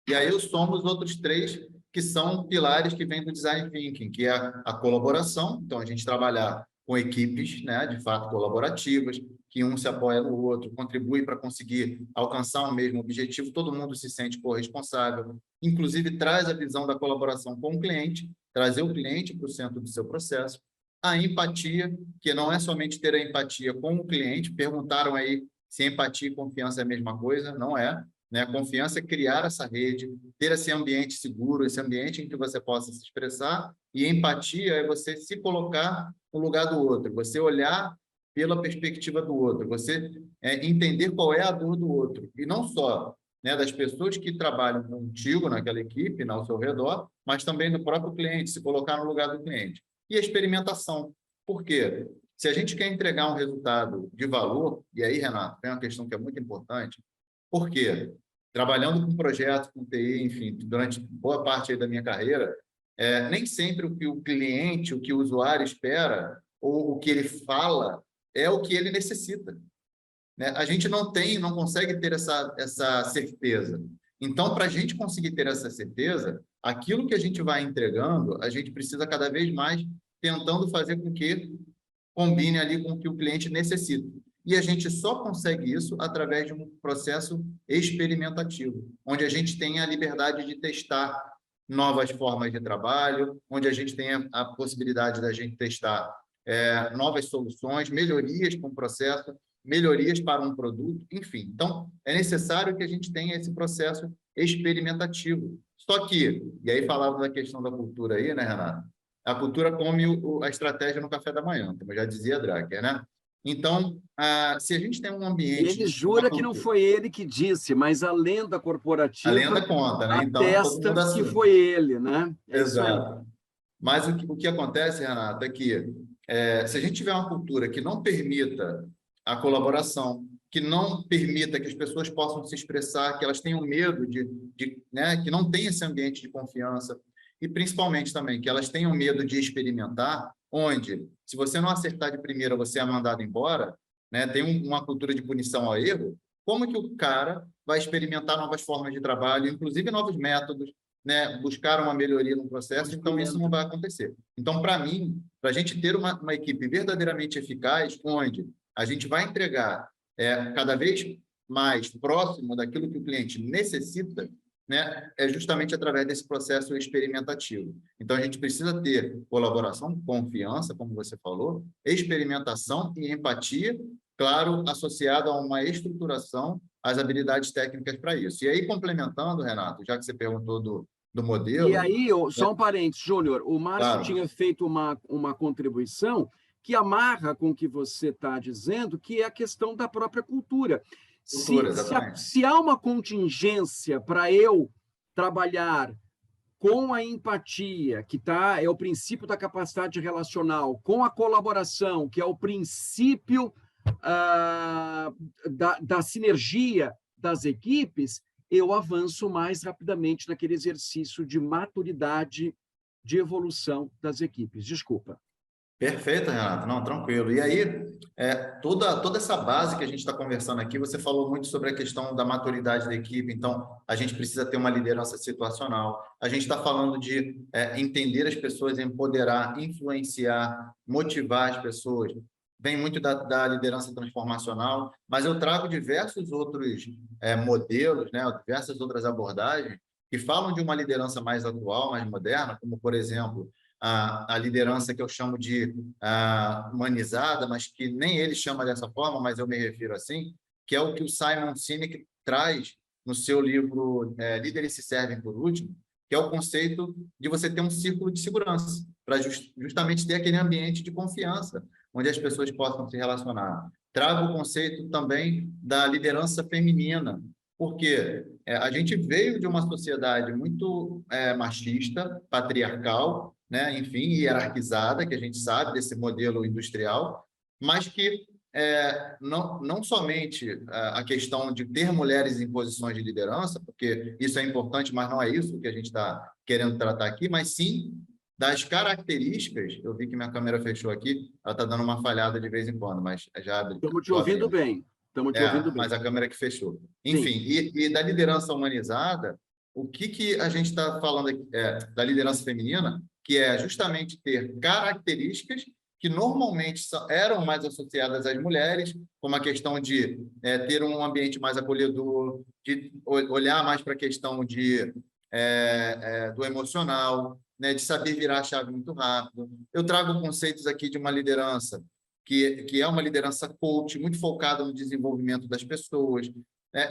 E aí somos outros três que são pilares que vêm do design thinking, que é a colaboração. Então, a gente trabalhar com equipes, né, de fato colaborativas, que um se apoia no outro, contribui para conseguir alcançar o mesmo objetivo, todo mundo se sente corresponsável, inclusive traz a visão da colaboração com o cliente, trazer o cliente para o centro do seu processo. A empatia, que não é somente ter a empatia com o cliente, perguntaram aí se empatia e confiança é a mesma coisa, não é, né? A confiança é criar essa rede, ter esse ambiente seguro, esse ambiente em que você possa se expressar, e empatia é você se colocar no lugar do outro, você olhar pela perspectiva do outro, você entender qual é a dor do outro, e não só, né, das pessoas que trabalham contigo naquela equipe, ao seu redor, mas também do próprio cliente, se colocar no lugar do cliente. E a experimentação. Por quê? Se a gente quer entregar um resultado de valor, e aí, Renato, tem uma questão que é muito importante, por quê? Trabalhando com projetos, com TI, enfim, durante boa parte aí da minha carreira, nem sempre o que o cliente, o que o usuário espera, ou o que ele fala, é o que ele necessita, né? A gente não consegue ter essa certeza. Então, para a gente conseguir ter essa certeza, aquilo que a gente vai entregando, a gente precisa cada vez mais tentando fazer com que combine ali com o que o cliente necessita. E a gente só consegue isso através de um processo experimentativo, onde a gente tem a liberdade de testar novas formas de trabalho, onde a gente tem a possibilidade da gente testar novas soluções, melhorias para um processo, melhorias para um produto, enfim. Então, é necessário que a gente tenha esse processo experimentativo. Só que, e aí falava da questão da cultura aí, né, Renato? A cultura come a estratégia no café da manhã, como já dizia Drucker, né? Então, se a gente tem um Ele ambiente, uma jura que não cultura, foi ele que disse, mas a lenda a lenda corporativa conta, né? Então, todo mundo atesta que assume. foi ele, né? É isso aí. Exato. Mas o que acontece, Renato, é que se a gente tiver uma cultura que não permita a colaboração, que não permita que as pessoas possam se expressar, que elas tenham medo né, que não tem esse ambiente de confiança, e principalmente também que elas tenham medo de experimentar, onde, se você não acertar de primeira, você é mandado embora, né, tem uma cultura de punição ao erro, como que o cara vai experimentar novas formas de trabalho, inclusive novos métodos, né, buscar uma melhoria no processo, então isso não vai acontecer. Então, para mim, para a gente ter uma equipe verdadeiramente eficaz, onde a gente vai entregar cada vez mais próximo daquilo que o cliente necessita, né, é justamente através desse processo experimentativo. Então, a gente precisa ter colaboração, confiança, como você falou, experimentação e empatia, claro, associado a uma estruturação, as habilidades técnicas para isso. E aí, complementando, Renato, já que você perguntou do E modelo, aí, só um parênteses, Júnior, o Márcio claro, tinha feito uma contribuição que amarra com o que você está dizendo, que é a questão da própria cultura. cultura, exatamente. Se há uma contingência para eu trabalhar com a empatia, que é o princípio da capacidade relacional, com a colaboração, que é o princípio da sinergia das equipes, eu avanço mais rapidamente naquele exercício de maturidade, de evolução das equipes. Desculpa. Perfeito, Renato. Não, tranquilo. E aí, toda essa base que a gente está conversando aqui, você falou muito sobre a questão da maturidade da equipe, então a gente precisa ter uma liderança situacional. A gente está falando de entender as pessoas, empoderar, influenciar, motivar as pessoas, vem muito da liderança transformacional, mas eu trago diversos outros modelos, né, diversas outras abordagens que falam de uma liderança mais atual, mais moderna, como, por exemplo, a liderança que eu chamo de humanizada, mas que nem ele chama dessa forma, mas eu me refiro assim, que é o que o Simon Sinek traz no seu livro Líderes se Servem por Último, que é o conceito de você ter um círculo de segurança, para justamente ter aquele ambiente de confiança, onde as pessoas possam se relacionar. Trago o conceito também da liderança feminina, porque a gente veio de uma sociedade muito machista, patriarcal, né? Enfim, hierarquizada, que a gente sabe desse modelo industrial, mas que não somente a questão de ter mulheres em posições de liderança, porque isso é importante, mas não é isso que a gente está querendo tratar aqui, mas sim das características. Eu vi que minha câmera fechou aqui, ela está dando uma falhada de vez em quando, mas já abre. Estamos te ouvindo bem. Estamos te ouvindo bem. Mas a câmera que fechou. Enfim, e da liderança humanizada, o que a gente está falando aqui, da liderança feminina, que é justamente ter características que normalmente eram mais associadas às mulheres, como a questão de ter um ambiente mais acolhedor, de olhar mais para a questão do emocional, né, de saber virar a chave muito rápido. Eu trago conceitos aqui de uma liderança que é uma liderança coach, muito focada no desenvolvimento das pessoas.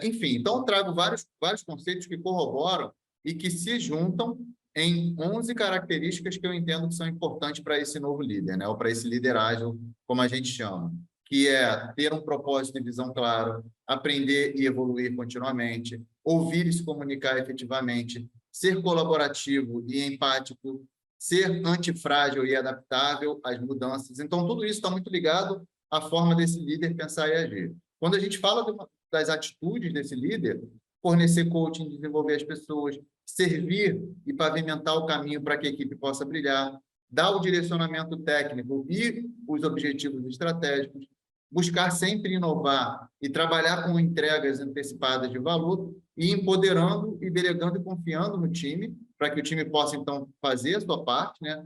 Enfim, então eu trago vários conceitos que corroboram e que se juntam em 11 características que eu entendo que são importantes para esse novo líder, né? Ou para esse liderazgo, como a gente chama, que é ter um propósito e visão claro, aprender e evoluir continuamente, ouvir e se comunicar efetivamente, ser colaborativo e empático, ser antifrágil e adaptável às mudanças. Então, tudo isso está muito ligado à forma desse líder pensar e agir. Quando a gente fala das atitudes desse líder, fornecer coaching, desenvolver as pessoas, servir e pavimentar o caminho para que a equipe possa brilhar, dar o direcionamento técnico e os objetivos estratégicos, buscar sempre inovar e trabalhar com entregas antecipadas de valor e empoderando e delegando e confiando no time para que o time possa, então, fazer a sua parte, né?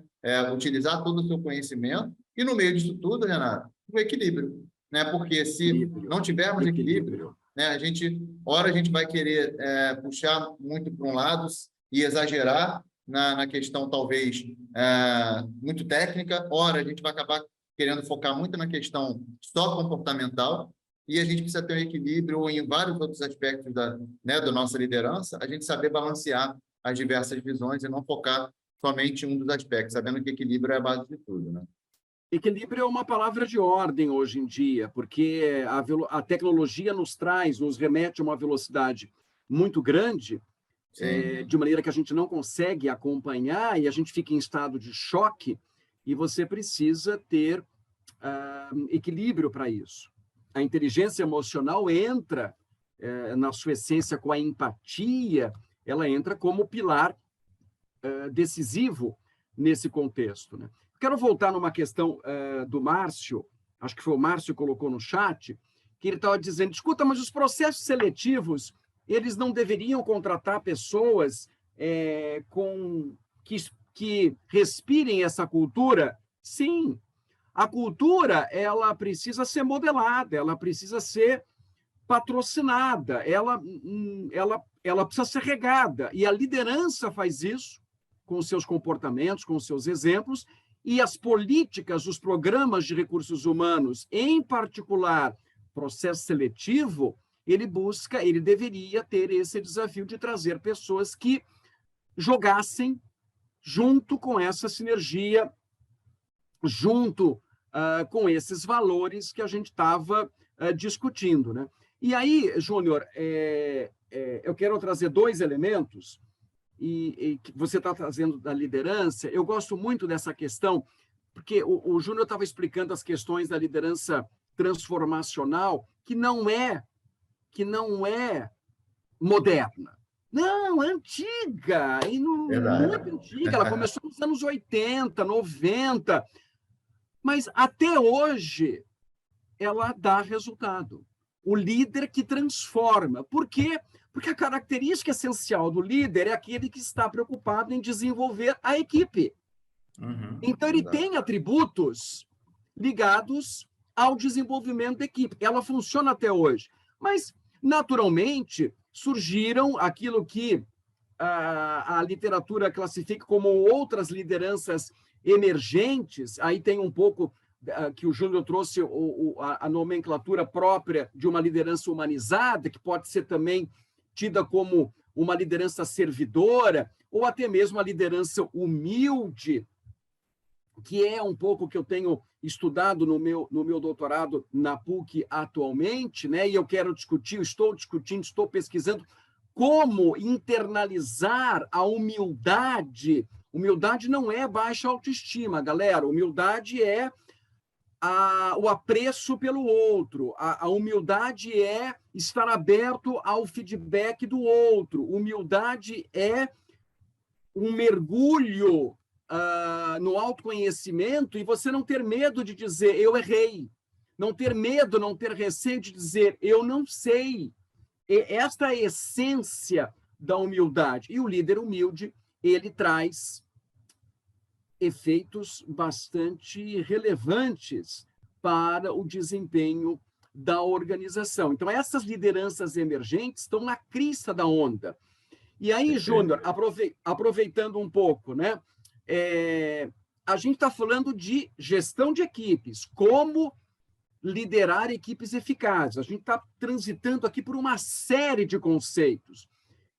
Utilizar todo o seu conhecimento e, no meio disso tudo, Renato, o equilíbrio, né? Porque se não tivermos equilíbrio, né, a gente vai querer puxar muito para um lado e exagerar na questão, talvez, muito técnica, ora a gente vai acabar querendo focar muito na questão só comportamental, e a gente precisa ter um equilíbrio em vários outros aspectos da nossa liderança, a gente saber balancear as diversas visões e não focar somente em um dos aspectos, sabendo que equilíbrio é a base de tudo, né? Equilíbrio é uma palavra de ordem hoje em dia, porque a tecnologia nos remete a uma velocidade muito grande, de maneira que a gente não consegue acompanhar e a gente fica em estado de choque, e você precisa ter equilíbrio para isso. A inteligência emocional entra na sua essência com a empatia, ela entra como pilar decisivo nesse contexto, né? Quero voltar numa questão do Márcio, acho que foi o Márcio que colocou no chat, que ele estava dizendo, escuta, mas os processos seletivos, eles não deveriam contratar pessoas que respirem essa cultura? Sim, a cultura ela precisa ser modelada, ela precisa ser patrocinada, ela precisa ser regada, e a liderança faz isso com os seus comportamentos, com os seus exemplos, e as políticas, os programas de recursos humanos, em particular, processo seletivo, ele deveria ter esse desafio de trazer pessoas que jogassem junto com essa sinergia, junto com esses valores que a gente estava discutindo, né? E aí, Júnior, eu quero trazer dois elementos, e que você está trazendo da liderança. Eu gosto muito dessa questão, porque o Júnior estava explicando as questões da liderança transformacional, que não é moderna. Não, é antiga, e muito antiga. Ela começou nos anos 80, 90, mas até hoje ela dá resultado. O líder que transforma. Por quê? Porque a característica essencial do líder é aquele que está preocupado em desenvolver a equipe. Então, ele tem atributos ligados ao desenvolvimento da equipe. Ela funciona até hoje. Mas, naturalmente, surgiram aquilo que a literatura classifica como outras lideranças emergentes. Aí tem um pouco que o Júnior trouxe a nomenclatura própria de uma liderança humanizada, que pode ser também tida como uma liderança servidora, ou até mesmo a liderança humilde, que é um pouco o que eu tenho estudado no meu doutorado na PUC atualmente, né? E eu quero discutir, estou discutindo, estou pesquisando como internalizar a humildade. Humildade não é baixa autoestima, galera. Humildade é o apreço pelo outro. A humildade é estar aberto ao feedback do outro. Humildade é um mergulho no autoconhecimento e você não ter medo de dizer eu errei. Não ter medo, não ter receio de dizer eu não sei. Esta é a essência da humildade. E o líder humilde, ele traz efeitos bastante relevantes para o desempenho da organização. Então, essas lideranças emergentes estão na crista da onda. E aí, Júnior, aproveitando um pouco, né? A gente está falando de gestão de equipes, como liderar equipes eficazes. A gente está transitando aqui por uma série de conceitos.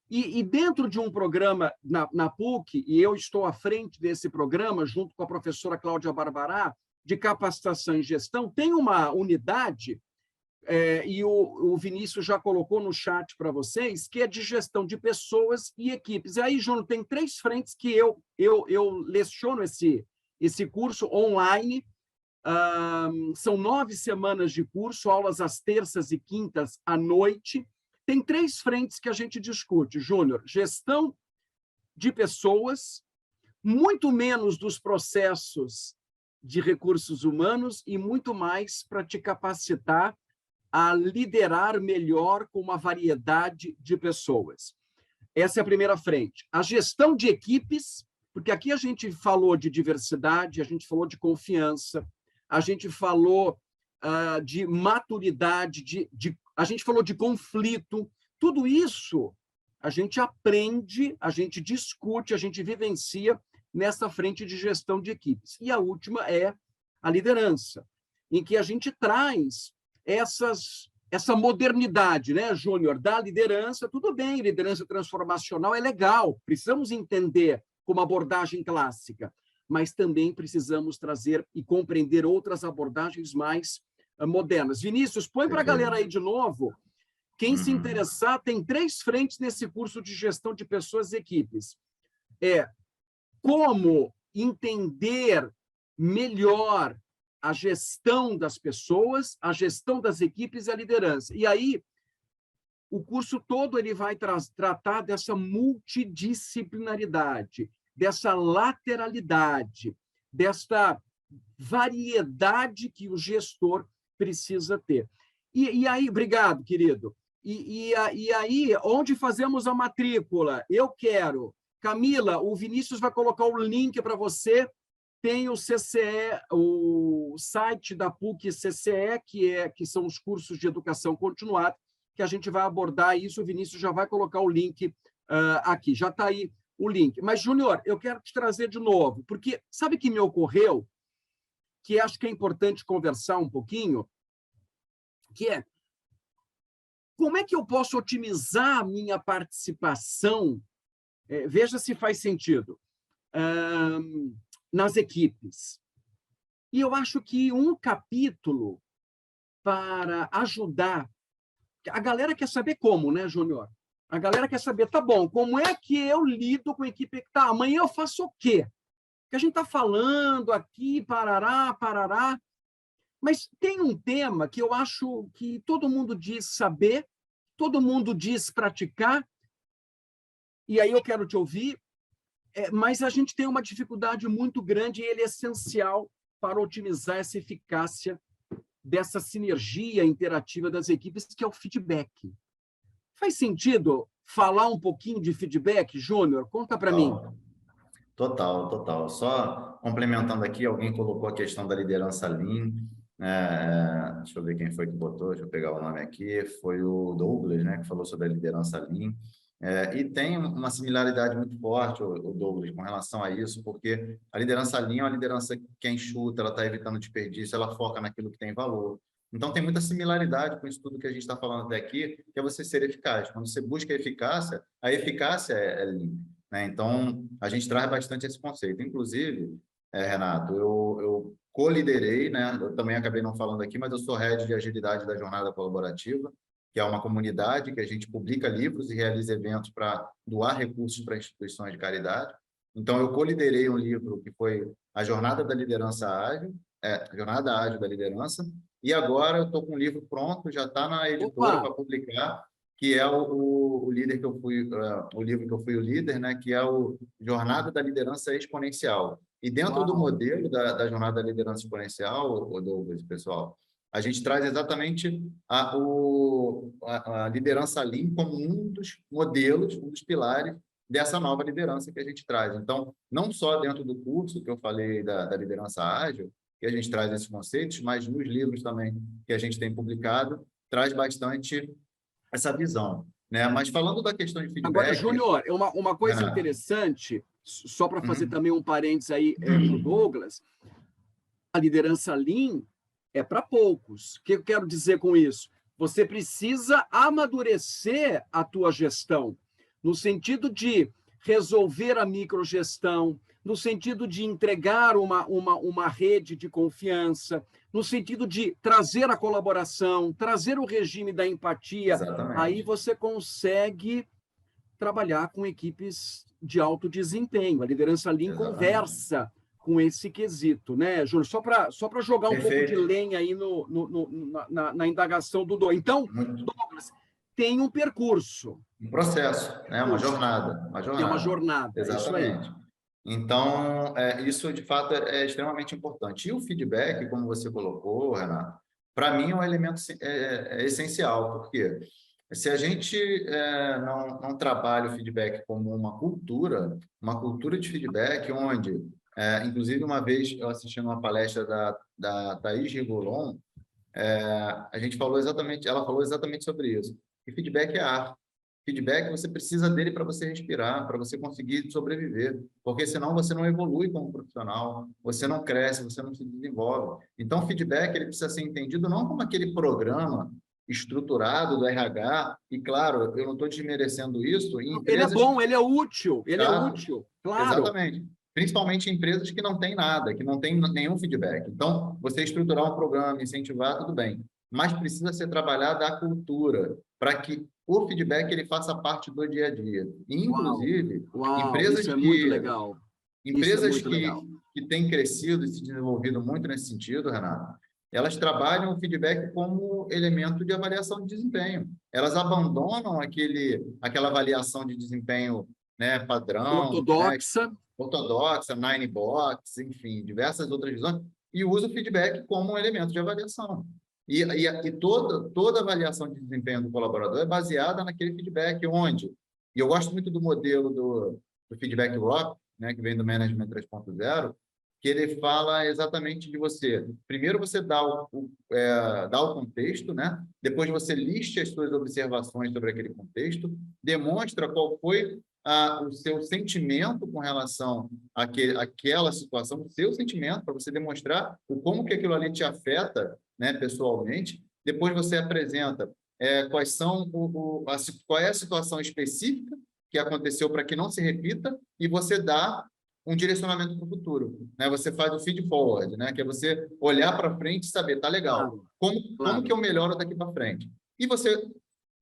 E dentro de um programa na PUC, e eu estou à frente desse programa, junto com a professora Cláudia Barbará, de capacitação em gestão, tem uma unidade, e o Vinícius já colocou no chat para vocês, que é de gestão de pessoas e equipes. E aí, Júnior, tem 3 frentes que eu leciono esse curso online. São 9 semanas de curso, aulas às terças e quintas à noite. Tem 3 frentes que a gente discute, Júnior. Gestão de pessoas, muito menos dos processos de recursos humanos e muito mais para te capacitar a liderar melhor com uma variedade de pessoas. Essa é a primeira frente. A gestão de equipes, porque aqui a gente falou de diversidade, a gente falou de confiança, a gente falou de maturidade, a gente falou de conflito. Tudo isso a gente aprende, a gente discute, a gente vivencia nessa frente de gestão de equipes. E a última é a liderança, em que a gente traz essa modernidade, né, Júnior, da liderança. Tudo bem, liderança transformacional é legal, precisamos entender como abordagem clássica, mas também precisamos trazer e compreender outras abordagens mais modernas. Vinícius, põe para a galera aí de novo. Quem se interessar, tem 3 frentes nesse curso de gestão de pessoas e equipes. Como entender melhor a gestão das pessoas, a gestão das equipes e a liderança. E aí, o curso todo ele vai tratar dessa multidisciplinaridade, dessa lateralidade, dessa variedade que o gestor precisa ter. E aí, obrigado, querido. E aí, onde fazemos a matrícula? Eu quero. Camila, o Vinícius vai colocar o link para você. Tem o CCE, o site da PUC CCE, que são os cursos de educação continuada, que a gente vai abordar isso. O Vinícius já vai colocar o link aqui. Já está aí o link. Mas, Júnior, eu quero te trazer de novo, porque sabe o que me ocorreu? Que acho que é importante conversar um pouquinho, que é como é que eu posso otimizar a minha participação, veja se faz sentido, nas equipes. E eu acho que um capítulo para ajudar... A galera quer saber como, né, Júnior? A galera quer saber, tá bom, como é que eu lido com a equipe? Tá, amanhã eu faço o quê? Que a gente está falando aqui, parará, parará. Mas tem um tema que eu acho que todo mundo diz saber, todo mundo diz praticar, e aí eu quero te ouvir, mas a gente tem uma dificuldade muito grande e ele é essencial para otimizar essa eficácia dessa sinergia interativa das equipes, que é o feedback. Faz sentido falar um pouquinho de feedback, Júnior? Conta para mim. Total, total. Só complementando aqui, alguém colocou a questão da liderança Lean. Deixa eu ver quem foi que botou, deixa eu pegar o nome aqui, foi o Douglas, né, que falou sobre a liderança Lean. E tem uma similaridade muito forte, o Douglas, com relação a isso, porque a liderança Lean é uma liderança que é enxuta, ela está evitando desperdício, ela foca naquilo que tem valor. Então, tem muita similaridade com isso tudo que a gente está falando até aqui, que é você ser eficaz. Quando você busca a eficácia é Lean, né? Então, a gente traz bastante esse conceito. Inclusive, Renato, eu co-liderei, né? Eu também acabei não falando aqui, mas eu sou head de agilidade da Jornada Colaborativa, que é uma comunidade que a gente publica livros e realiza eventos para doar recursos para instituições de caridade. Então, eu co-liderei um livro que foi A Jornada da Liderança Ágil, Jornada Ágil da Liderança, e agora eu estou com um livro pronto, já está na editora Opa! para publicar, que é o líder que eu fui, o livro que eu fui o líder, né? Que é o Jornada da Liderança Exponencial. E dentro do Uau! modelo da jornada da liderança exponencial, Douglas, pessoal, a gente traz exatamente a liderança Lean como um dos modelos, um dos pilares dessa nova liderança que a gente traz. Então, não só dentro do curso que eu falei da liderança ágil, que a gente traz esses conceitos, mas nos livros também que a gente tem publicado, traz bastante essa visão, né? Mas falando da questão de Agora, feedback, Júnior, uma coisa Renato, interessante, só para fazer uhum, também um parênteses aí para o Douglas, a liderança Lean é para poucos. O que eu quero dizer com isso? Você precisa amadurecer a tua gestão, no sentido de resolver a microgestão, no sentido de entregar uma rede de confiança, no sentido de trazer a colaboração, trazer o regime da empatia. Aí exatamente, você consegue trabalhar com equipes de alto desempenho. A liderança Lean exatamente. conversa com esse quesito, né, Júlio? Só para jogar um pouco de Perfeito. lenha aí na indagação do Douglas. Então, Muito, Douglas, tem um percurso, um processo, né? Uma curso, jornada, uma tem uma jornada. jornada, é isso aí. Exatamente. Então, isso de fato é extremamente importante. E o feedback, como você colocou, Renato, para mim é um elemento essencial, porque se a gente não trabalha o feedback como uma cultura de feedback, onde, inclusive, uma vez eu assisti uma palestra da Thaís Rigolon, a gente falou exatamente, ela falou exatamente sobre isso. E feedback é ar. Feedback, você precisa dele para você respirar, para você conseguir sobreviver, porque senão você não evolui como profissional, você não cresce, você não se desenvolve. Então, feedback ele precisa ser entendido não como aquele programa estruturado do RH, e claro, eu não estou desmerecendo isso, em Ele é empresas bom, ele é Exato, útil, claro. exatamente. Principalmente em empresas que não têm nada, que não têm nenhum feedback. Então, você estruturar um programa, incentivar, tudo bem. Mas precisa ser trabalhada a cultura, para que o feedback ele faça parte do dia a dia. E, Uau, inclusive, uau, empresas isso é muito que, legal. Isso é empresas muito que, legal. que têm crescido e se desenvolvido muito nesse sentido, Renato, elas trabalham o feedback como elemento de avaliação de desempenho. Elas abandonam aquela avaliação de desempenho, né, padrão, né, Ortodoxa, ortodoxa, nine box, enfim, diversas outras visões, e usa o feedback como um elemento de avaliação. E toda avaliação de desempenho do colaborador é baseada naquele feedback, e eu gosto muito do modelo do feedback rock, né, que vem do Management 3.0, que ele fala exatamente de você. Primeiro você dá o contexto, né? Depois você liste as suas observações sobre aquele contexto, demonstra qual foi o seu sentimento com relação àquela situação, o seu sentimento, para você demonstrar como que aquilo ali te afeta, né, pessoalmente. Depois você apresenta quais são qual é a situação específica que aconteceu para que não se repita, e você dá um direcionamento para o futuro, né? Você faz o feed forward, né? Que é você olhar para frente e saber, tá legal, claro, como que claro. eu melhoro daqui para frente? E você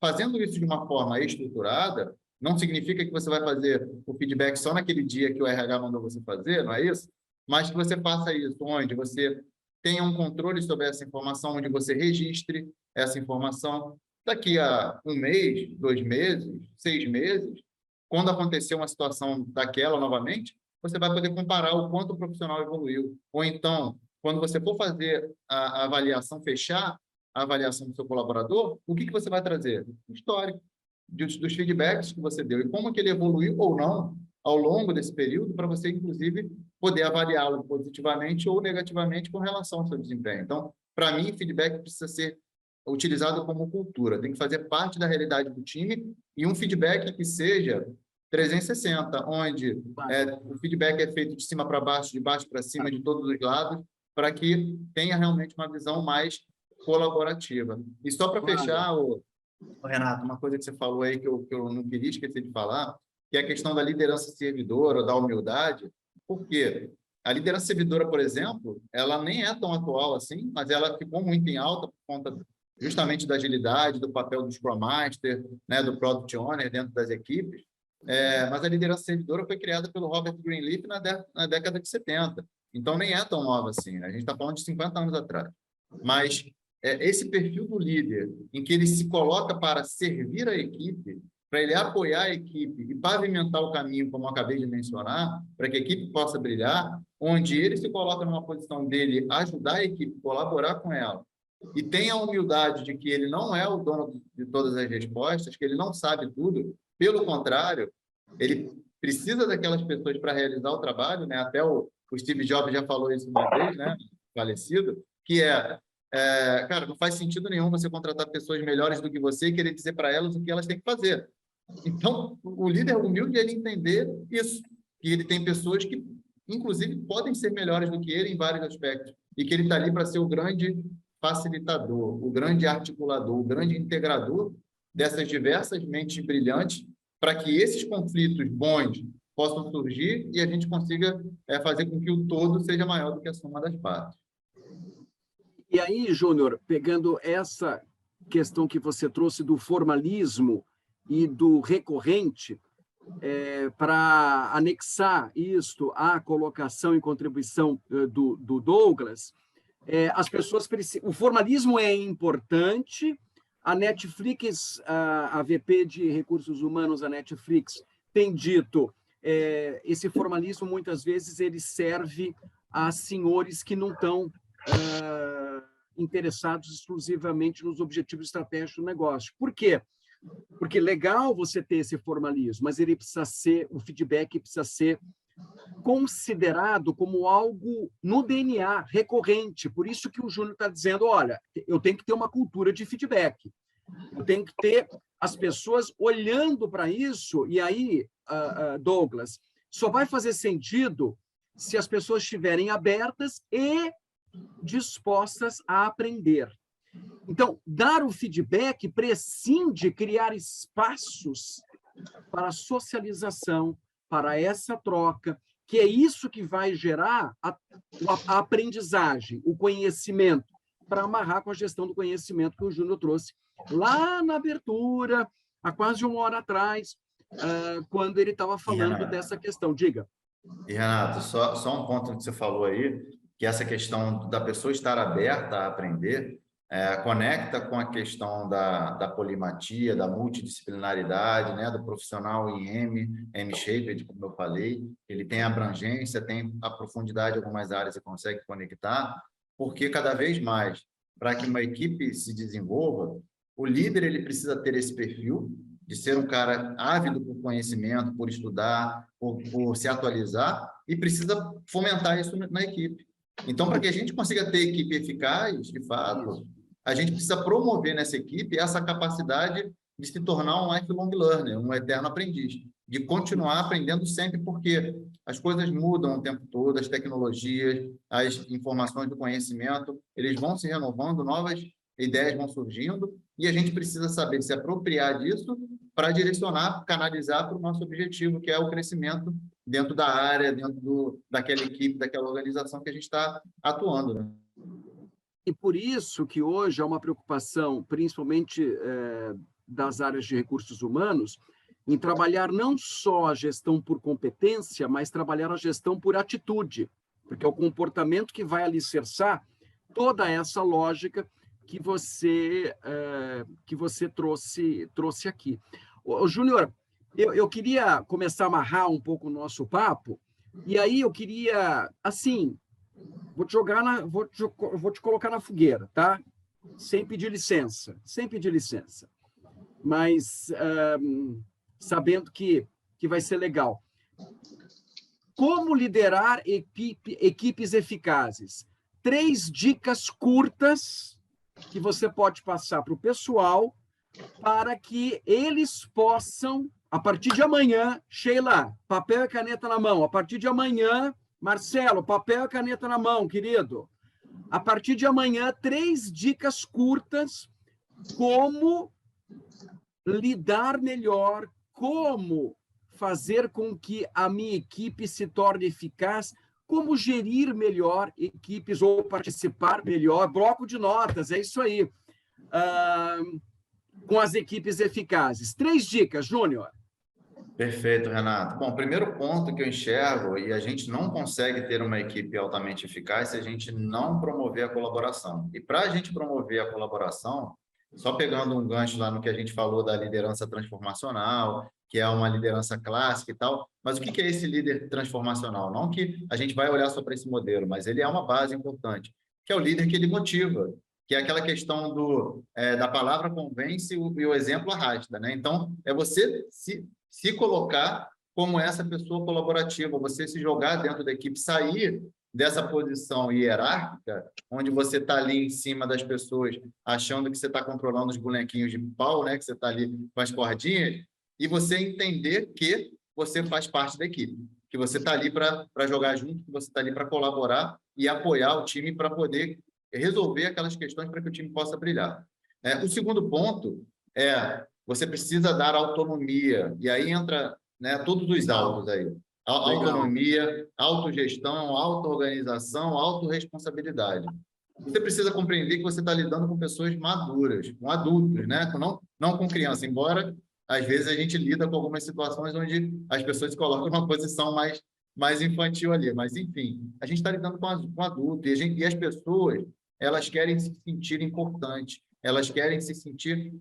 fazendo isso de uma forma estruturada, não significa que você vai fazer o feedback só naquele dia que o RH mandou você fazer, não é isso? Mas que você faça isso onde você tenha um controle sobre essa informação, onde você registre essa informação. Daqui a um mês, 2 meses, 6 meses, quando acontecer uma situação daquela novamente, você vai poder comparar o quanto o profissional evoluiu. Ou então, quando você for fazer a avaliação, fechar a avaliação do seu colaborador, o que você vai trazer? Um histórico dos feedbacks que você deu e como que ele evoluiu ou não ao longo desse período, para você, inclusive, poder avaliá-lo positivamente ou negativamente com relação ao seu desempenho. Então, para mim, feedback precisa ser utilizado como cultura, tem que fazer parte da realidade do time e um feedback que seja 360, onde o feedback é feito de cima para baixo, de baixo para cima, de todos os lados, para que tenha realmente uma visão mais colaborativa. E só para fechar, Renato, uma coisa que você falou aí que eu não queria esquecer de falar, que é a questão da liderança servidora, da humildade. Por quê? A liderança servidora, por exemplo, ela nem é tão atual assim, mas ela ficou muito em alta por conta justamente da agilidade, do papel do Scrum Master, né, do Product Owner dentro das equipes. Mas a liderança servidora foi criada pelo Robert Greenleaf na década de 70. Então, nem é tão nova assim, né? A gente está falando de 50 anos atrás. Mas esse perfil do líder, em que ele se coloca para servir a equipe, para ele apoiar a equipe e pavimentar o caminho, como eu acabei de mencionar, para que a equipe possa brilhar, onde ele se coloca numa posição dele ajudar a equipe, colaborar com ela, e tem a humildade de que ele não é o dono de todas as respostas, que ele não sabe tudo, pelo contrário, ele precisa daquelas pessoas para realizar o trabalho, né? Até o Steve Jobs já falou isso uma vez, né? Falecido, que cara, não faz sentido nenhum você contratar pessoas melhores do que você e querer dizer para elas o que elas têm que fazer. Então, o líder humilde é ele entender isso, que ele tem pessoas que, inclusive, podem ser melhores do que ele em vários aspectos, e que ele está ali para ser o grande facilitador, o grande articulador, o grande integrador dessas diversas mentes brilhantes, para que esses conflitos bons possam surgir e a gente consiga fazer com que o todo seja maior do que a soma das partes. E aí, Júnior, pegando essa questão que você trouxe do formalismo e do recorrente, para anexar isto à colocação e contribuição do Douglas, as pessoas precisam... O formalismo é importante. A Netflix, a VP de Recursos Humanos, a Netflix, tem dito esse formalismo, muitas vezes, ele serve a senhores que não estão interessados exclusivamente nos objetivos estratégicos do negócio. Por quê? Porque legal você ter esse formalismo, mas ele precisa ser, o feedback precisa ser considerado como algo no DNA, recorrente. Por isso que o Júnior está dizendo, olha, eu tenho que ter uma cultura de feedback. Eu tenho que ter as pessoas olhando para isso, e aí, Douglas, só vai fazer sentido se as pessoas estiverem abertas e dispostas a aprender. Então, dar o feedback prescinde criar espaços para a socialização, para essa troca, que é isso que vai gerar a aprendizagem, o conhecimento, para amarrar com a gestão do conhecimento que o Júnior trouxe lá na abertura, há quase uma hora atrás, quando ele estava falando dessa questão. Diga. E, Renato, só um ponto que você falou aí, que essa questão da pessoa estar aberta a aprender conecta com a questão da polimatia, da multidisciplinaridade, né, do profissional em M-shaped, como eu falei. Ele tem abrangência, tem a profundidade em algumas áreas e consegue conectar, porque cada vez mais, para que uma equipe se desenvolva, o líder ele precisa ter esse perfil de ser um cara ávido por conhecimento, por estudar, por se atualizar, e precisa fomentar isso na equipe. Então, para que a gente consiga ter equipe eficaz, de fato, a gente precisa promover nessa equipe essa capacidade de se tornar um lifelong learner, um eterno aprendiz, de continuar aprendendo sempre, porque as coisas mudam o tempo todo, as tecnologias, as informações do conhecimento, eles vão se renovando, novas ideias vão surgindo, e a gente precisa saber se apropriar disso para direcionar, canalizar para o nosso objetivo, que é o crescimento dentro da área, dentro daquela equipe, daquela organização que a gente está atuando, né? E por isso que hoje é uma preocupação, principalmente das áreas de recursos humanos, em trabalhar não só a gestão por competência, mas trabalhar a gestão por atitude, porque é o comportamento que vai alicerçar toda essa lógica que você trouxe aqui. Júnior, eu queria começar a amarrar um pouco o nosso papo, e aí eu queria, assim, vou te colocar na fogueira, tá? Sem pedir licença, mas sabendo que vai ser legal. Como liderar equipes eficazes? 3 dicas curtas que você pode passar para o pessoal para que eles possam, a partir de amanhã, Sheila, papel e caneta na mão. A partir de amanhã, Marcelo, papel e caneta na mão, querido. A partir de amanhã, 3 dicas curtas como lidar melhor, como fazer com que a minha equipe se torne eficaz, como gerir melhor equipes ou participar melhor, bloco de notas, é isso aí, com as equipes eficazes. 3 dicas, Júnior. Perfeito, Renato. Bom, primeiro ponto que eu enxergo, e a gente não consegue ter uma equipe altamente eficaz se a gente não promover a colaboração. E para a gente promover a colaboração, só pegando um gancho lá no que a gente falou da liderança transformacional, que é uma liderança clássica e tal, mas o que é esse líder transformacional? Não que a gente vai olhar só para esse modelo, mas ele é uma base importante, que é o líder que ele motiva, que é aquela questão da palavra convence e o exemplo arrasta, né? Então, é você se colocar como essa pessoa colaborativa, você se jogar dentro da equipe, sair dessa posição hierárquica, onde você está ali em cima das pessoas, achando que você está controlando os bonequinhos de pau, né? Que você está ali com as cordinhas, e você entender que você faz parte da equipe, que você está ali para jogar junto, que você está ali para colaborar e apoiar o time para poder resolver aquelas questões para que o time possa brilhar. O segundo ponto é você precisa dar autonomia, e aí entra, né, todos os autos aí. Autonomia, autogestão, auto-organização, autorresponsabilidade. Você precisa compreender que você está lidando com pessoas maduras, com adultos, né? Não com crianças, embora às vezes a gente lida com algumas situações onde as pessoas se colocam numa posição mais infantil ali, mas enfim, a gente está lidando com adultos, e as pessoas, elas querem se sentir importantes, elas querem se sentir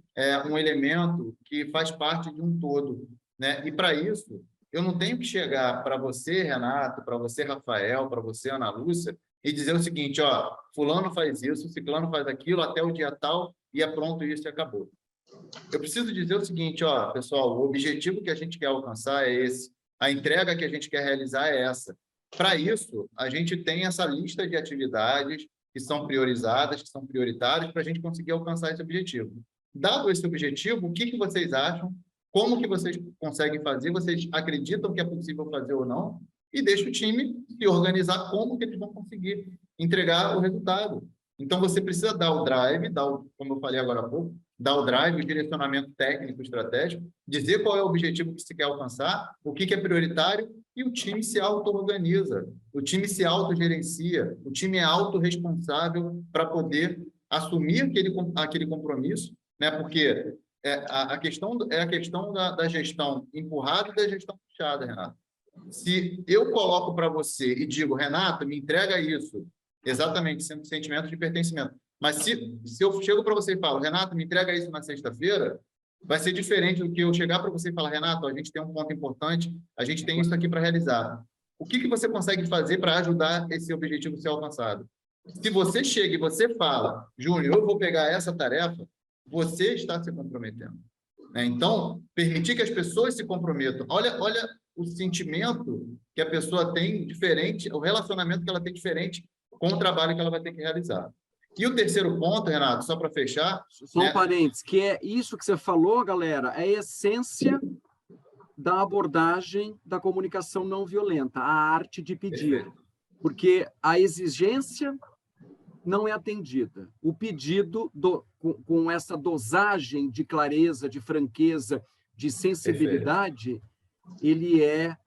um elemento que faz parte de um todo, né? E para isso, eu não tenho que chegar para você, Renato, para você, Rafael, para você, Ana Lúcia, e dizer o seguinte, ó, fulano faz isso, ciclano faz aquilo, até o dia tal, e é pronto, isso e acabou. Eu preciso dizer o seguinte, ó, pessoal, o objetivo que a gente quer alcançar é esse, a entrega que a gente quer realizar é essa. Para isso, a gente tem essa lista de atividades que são priorizadas, que são prioritárias, para a gente conseguir alcançar esse objetivo. Dado esse objetivo, o que vocês acham? Como que vocês conseguem fazer? Vocês acreditam que é possível fazer ou não? E deixa o time se organizar como que eles vão conseguir entregar o resultado. Então, você precisa dar o drive, como eu falei agora há pouco, dar o drive, o direcionamento técnico, estratégico, dizer qual é o objetivo que se quer alcançar, o que é prioritário, e o time se auto-organiza, o time se autogerencia, o time é autorresponsável para poder assumir aquele compromisso, né? Porque a questão da gestão empurrada e da gestão puxada, Renato. Se eu coloco para você e digo, Renato, me entrega isso, exatamente, sentimento de pertencimento. Mas se eu chego para você e falo, Renato, me entrega isso na sexta-feira, vai ser diferente do que eu chegar para você e falar, Renato, a gente tem um ponto importante, a gente tem isso aqui para realizar. O que você consegue fazer para ajudar esse objetivo a ser alcançado? Se você chega e você fala, Júnior, eu vou pegar essa tarefa, você está se comprometendo. Então, permitir que as pessoas se comprometam. Olha o sentimento que a pessoa tem diferente, o relacionamento que ela tem diferente com o trabalho que ela vai ter que realizar. E o terceiro ponto, Renato, só para fechar... Só um parênteses, que é isso que você falou, galera, é a essência da abordagem da comunicação não violenta, a arte de pedir. Perfeito. Porque a exigência não é atendida. O pedido, com essa dosagem de clareza, de franqueza, de sensibilidade, ele é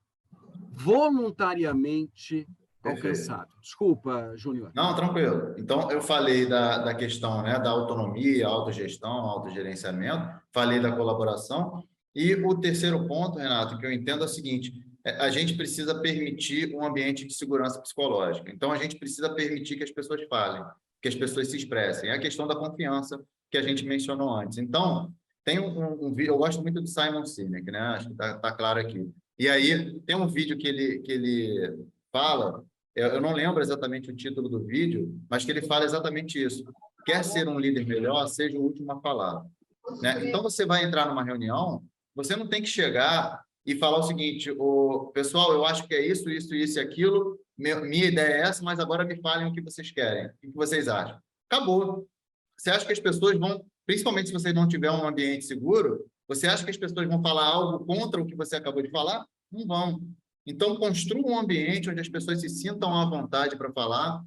voluntariamente alcançado. Desculpa, Júnior. Não, tranquilo. Então, eu falei da questão, né, da autonomia, autogestão, autogerenciamento, falei da colaboração, e o terceiro ponto, Renato, que eu entendo é o seguinte, a gente precisa permitir um ambiente de segurança psicológica. Então, a gente precisa permitir que as pessoas falem, que as pessoas se expressem. É a questão da confiança que a gente mencionou antes. Então, tem um vídeo, eu gosto muito do Simon Sinek, né? Acho que tá claro aqui. E aí, tem um vídeo que ele fala, eu não lembro exatamente o título do vídeo, mas que ele fala exatamente isso. Quer ser um líder melhor, seja o último a falar. Né? Então, você vai entrar numa reunião, você não tem que chegar e falar o seguinte, pessoal, eu acho que é isso, isso, isso e aquilo, minha ideia é essa, mas agora me falem o que vocês querem, o que vocês acham. Acabou. Você acha que as pessoas vão, principalmente se você não tiver um ambiente seguro, você acha que as pessoas vão falar algo contra o que você acabou de falar? Não vão. Então, construa um ambiente onde as pessoas se sintam à vontade para falar.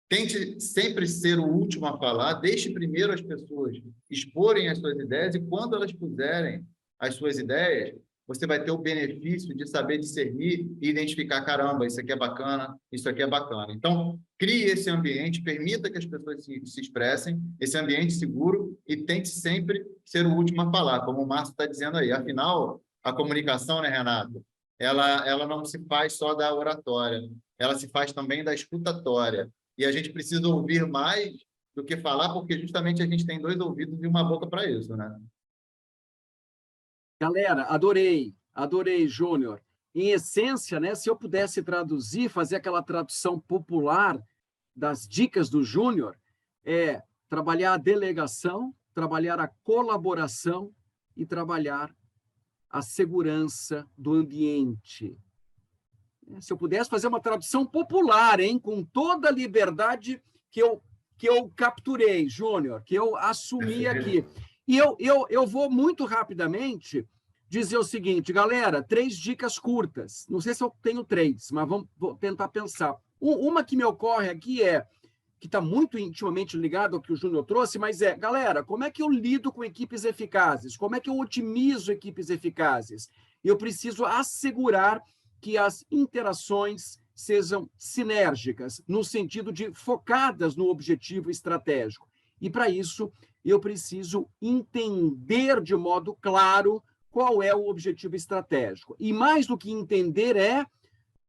Tente sempre ser o último a falar. Deixe primeiro as pessoas exporem as suas ideias e quando elas puserem as suas ideias, você vai ter o benefício de saber discernir e identificar, caramba, isso aqui é bacana, isso aqui é bacana. Então, crie esse ambiente, permita que as pessoas se expressem, esse ambiente seguro e tente sempre ser o último a falar, como o Márcio está dizendo aí. Afinal, a comunicação, né, Renato? Ela não se faz só da oratória, ela se faz também da escutatória. E a gente precisa ouvir mais do que falar, porque justamente a gente tem 2 ouvidos e uma boca para isso, né? Galera, adorei, Júnior. Em essência, né, se eu pudesse traduzir, fazer aquela tradução popular das dicas do Júnior, é trabalhar a delegação, trabalhar a colaboração e trabalhar a segurança do ambiente. Se eu pudesse fazer uma tradução popular, hein, com toda a liberdade que eu capturei, Júnior, que eu assumi aqui. E eu vou muito rapidamente dizer o seguinte, galera, 3 dicas curtas. Não sei se eu tenho 3, mas vou tentar pensar. Uma que me ocorre aqui que está muito intimamente ligado ao que o Júnior trouxe, mas galera, como é que eu lido com equipes eficazes? Como é que eu otimizo equipes eficazes? Eu preciso assegurar que as interações sejam sinérgicas, no sentido de focadas no objetivo estratégico. E, para isso, eu preciso entender de modo claro qual é o objetivo estratégico. E, mais do que entender,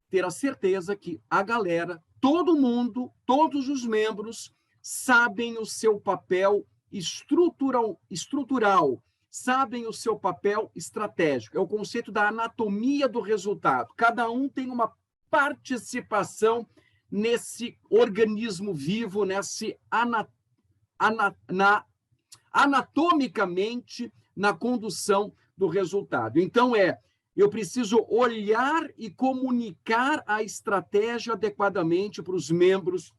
ter a certeza que a galera, todo mundo, todos os membros, sabem o seu papel estrutural, sabem o seu papel estratégico. É o conceito da anatomia do resultado. Cada um tem uma participação nesse organismo vivo, anatomicamente, na condução do resultado. Então, eu preciso olhar e comunicar a estratégia adequadamente para os membros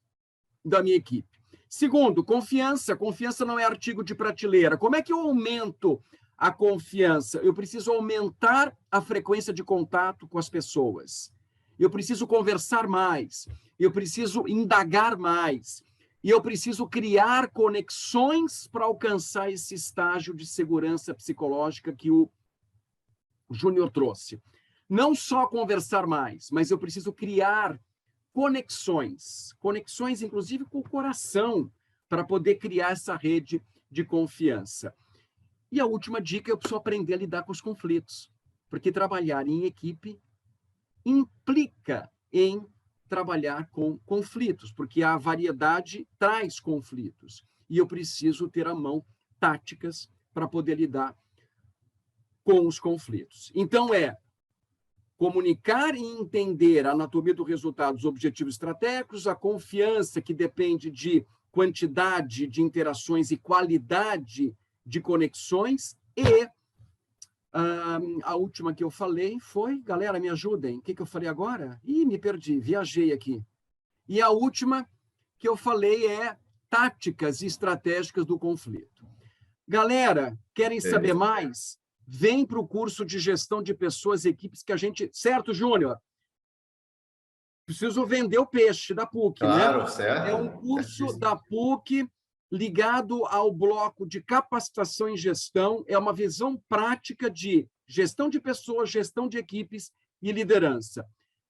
da minha equipe. Segundo, confiança. Confiança não é artigo de prateleira. Como é que eu aumento a confiança? Eu preciso aumentar a frequência de contato com as pessoas. Eu preciso conversar mais. Eu preciso indagar mais. E eu preciso criar conexões para alcançar esse estágio de segurança psicológica que o Júnior trouxe. Não só conversar mais, mas eu preciso criar conexões, inclusive com o coração, para poder criar essa rede de confiança. E a última dica, eu preciso aprender a lidar com os conflitos, porque trabalhar em equipe implica em trabalhar com conflitos, porque a variedade traz conflitos, e eu preciso ter à mão táticas para poder lidar com os conflitos. Então, comunicar e entender a anatomia do resultado, os objetivos estratégicos, a confiança que depende de quantidade de interações e qualidade de conexões, e a última que eu falei foi, galera, me ajudem, o que eu falei agora? Ih, me perdi, viajei aqui. E a última que eu falei táticas estratégicas do conflito. Galera, querem saber mais? Vem para o curso de gestão de pessoas e equipes que a gente... Certo, Júnior? Preciso vender o peixe da PUC, claro, né? Certo. É um curso da PUC ligado ao bloco de capacitação em gestão, é uma visão prática de gestão de pessoas, gestão de equipes e liderança.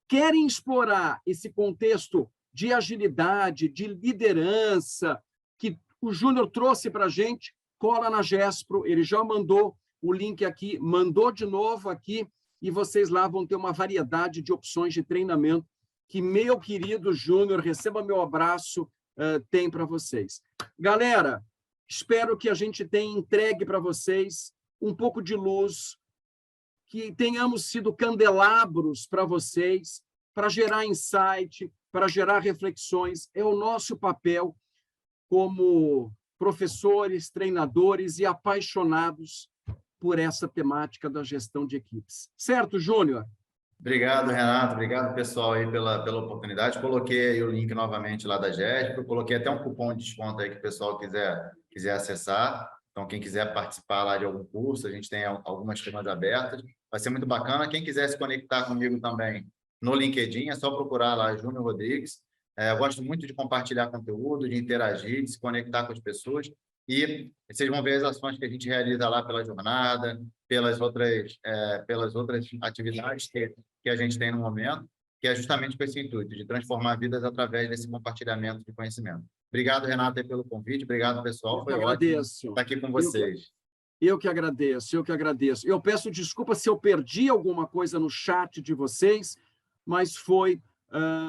Querem explorar esse contexto de agilidade, de liderança, que o Júnior trouxe para a gente, cola na Gespro, ele já mandou o link aqui, mandou de novo aqui, e vocês lá vão ter uma variedade de opções de treinamento que meu querido Júnior, receba meu abraço, tem para vocês. Galera, espero que a gente tenha entregue para vocês um pouco de luz, que tenhamos sido candelabros para vocês, para gerar insight, para gerar reflexões. É o nosso papel como professores, treinadores e apaixonados por essa temática da gestão de equipes. Certo, Júnior? Obrigado, Renato. Obrigado, pessoal, aí pela oportunidade. Coloquei aí o link novamente lá da GESP. Coloquei até um cupom de desconto aí que o pessoal quiser acessar. Então, quem quiser participar lá de algum curso, a gente tem algumas turmas abertas. Vai ser muito bacana. Quem quiser se conectar comigo também no LinkedIn, é só procurar lá Júnior Rodrigues. Eu gosto muito de compartilhar conteúdo, de interagir, de se conectar com as pessoas. E vocês vão ver as ações que a gente realiza lá pela jornada, pelas outras atividades que a gente tem no momento, que é justamente com esse intuito, de transformar vidas através desse compartilhamento de conhecimento. Obrigado, Renato, aí pelo convite. Obrigado, pessoal. Foi ótimo estar aqui com vocês. Eu que agradeço, eu que agradeço. Eu peço desculpa se eu perdi alguma coisa no chat de vocês, mas foi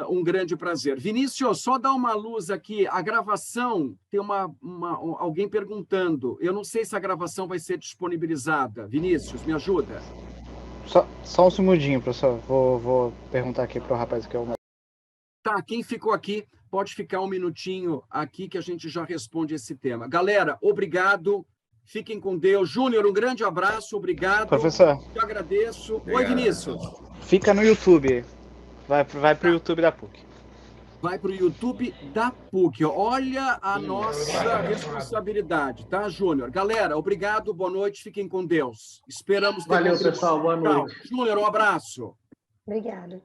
um grande prazer. Vinícius, só dá uma luz aqui. A gravação, tem alguém perguntando. Eu não sei se a gravação vai ser disponibilizada. Vinícius, me ajuda. Só um segundinho, professor. Vou perguntar aqui para o rapaz que é o... Tá, quem ficou aqui, pode ficar um minutinho aqui que a gente já responde esse tema. Galera, obrigado. Fiquem com Deus. Júnior, um grande abraço. Obrigado. Professor. Te agradeço. Obrigado. Oi, Vinícius. Fica no YouTube. Vai para o YouTube da PUC. Vai para o YouTube da PUC. Olha a nossa responsabilidade, tá, Júnior? Galera, obrigado, boa noite, fiquem com Deus. Esperamos ter... Valeu, pessoal, boa noite. Júnior, um abraço. Obrigada.